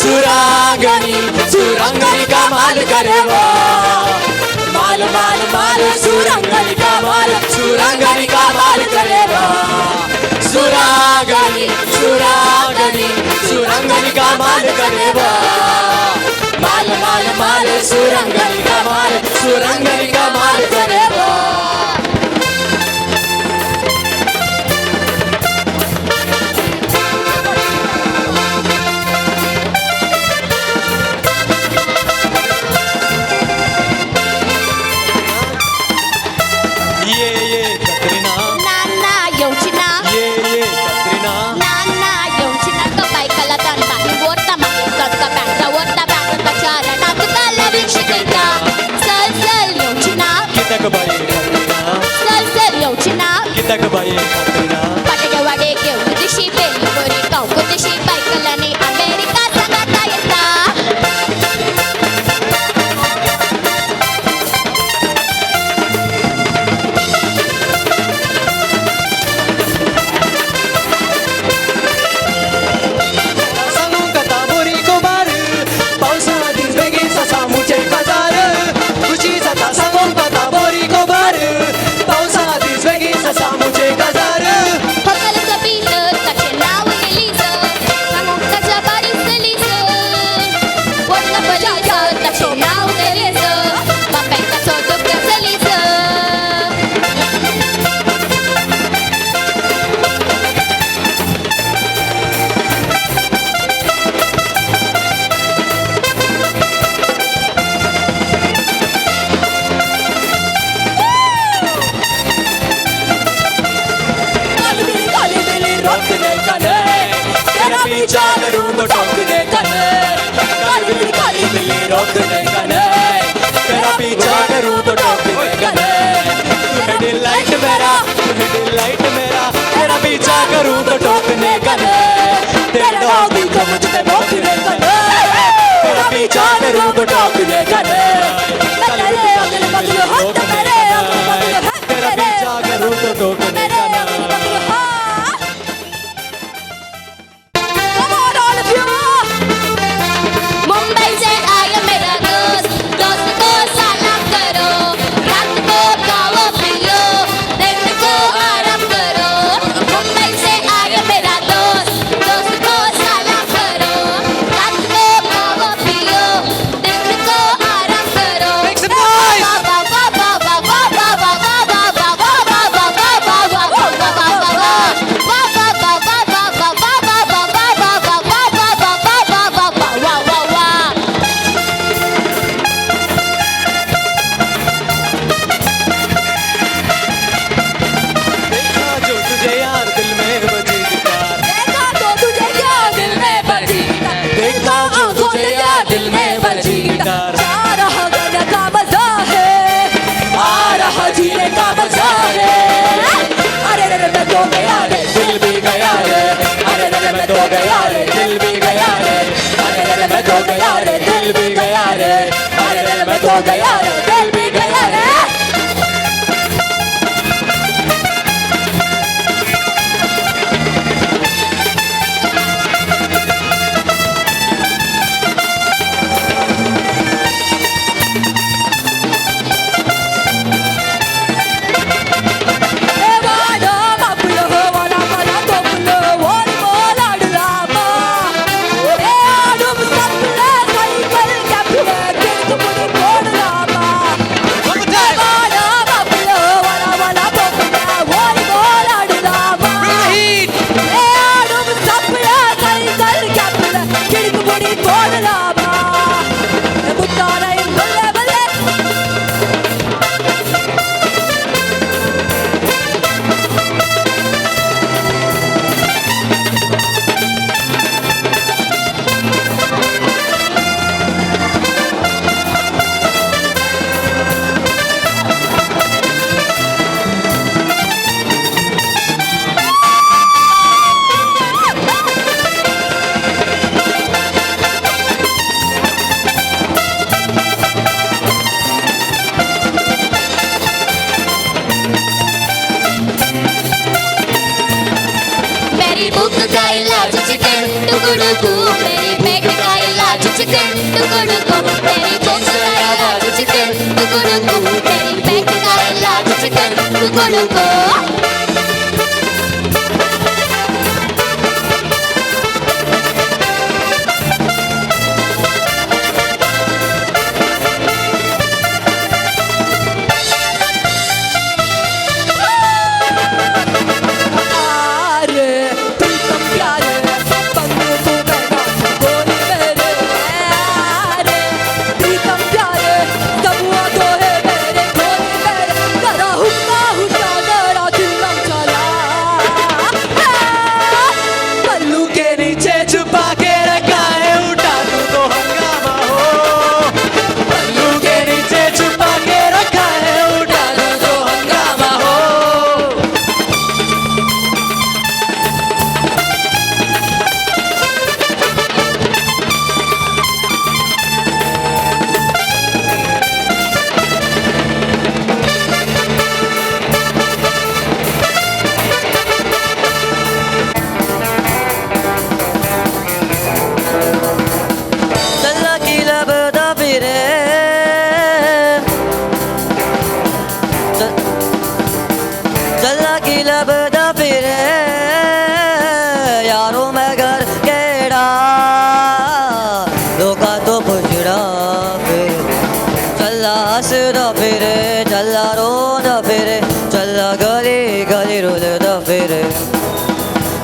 सुरांगनी सुरांगनी का माल करे वो माल माल माल सुरांगनी का माल सुरांगनी का माल करे वो सुरांगनी सुरांगनी सुरांगनी का माल करे वो माल माल माल सुरांगनी का माल सुरांगनी का माल करे वो Kita kebaye Katrina Pada wade keu kudishi beli bori kau kudishi baik kalani Amerika sangat ayata Sanung kata bori ko baru Pausa hadis begin sasamu cek bazar Kuci sata sangung kata bori ko baru Pausa hadis begin sasamu cek bazar Pakal sabila kacena wilisa Sangung kaca baris selisa Warna balisa kacena wilisa Mapai kasotok selisa पीछा करूँ तो ठोकने का नहीं काली बिल्ली रोकने का नहीं तेरा पीछा करूँ तो ठोकने का नहीं हेडलाइट मेरा तेरा पीछा करूँ तो ठोकने का नहीं तेरे डॉगी को मुझसे भोंकने का नहीं तेरा पीछा करूँ तो ठोकने का नहीं तेरा पीछा करूँ तो ठोकने का नहीं मुंबई से आया मेरा दोस्त को सलाम करो रात को खाओ पियो दिन को आराम करो मुंबई से आया मेरा दोस्त को सलाम करो रात को खाओ पियो दिन को आराम करो चिकन टुकुडुकु तेरी पोंछ का इलाज चिकन टुकुडुकु तेरी पेट का इलाज चिकन टुकुडुकु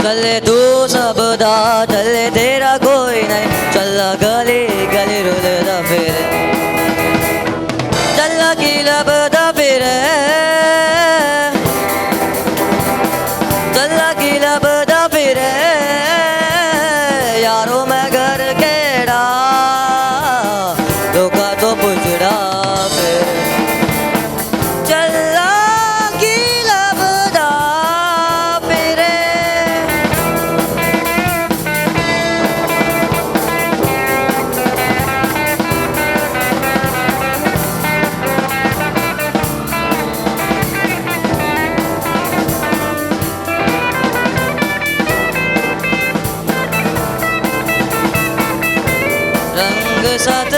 चले तू सबदा चले तेरा कोई नहीं चला गली गली रुलदा फिरे चला की लबदा फिरे चला की लबदा फिरे यारो मैं घर केड़ा धोखा तो पुछड़ा फिर चला की लबदा फिरे रंग साथ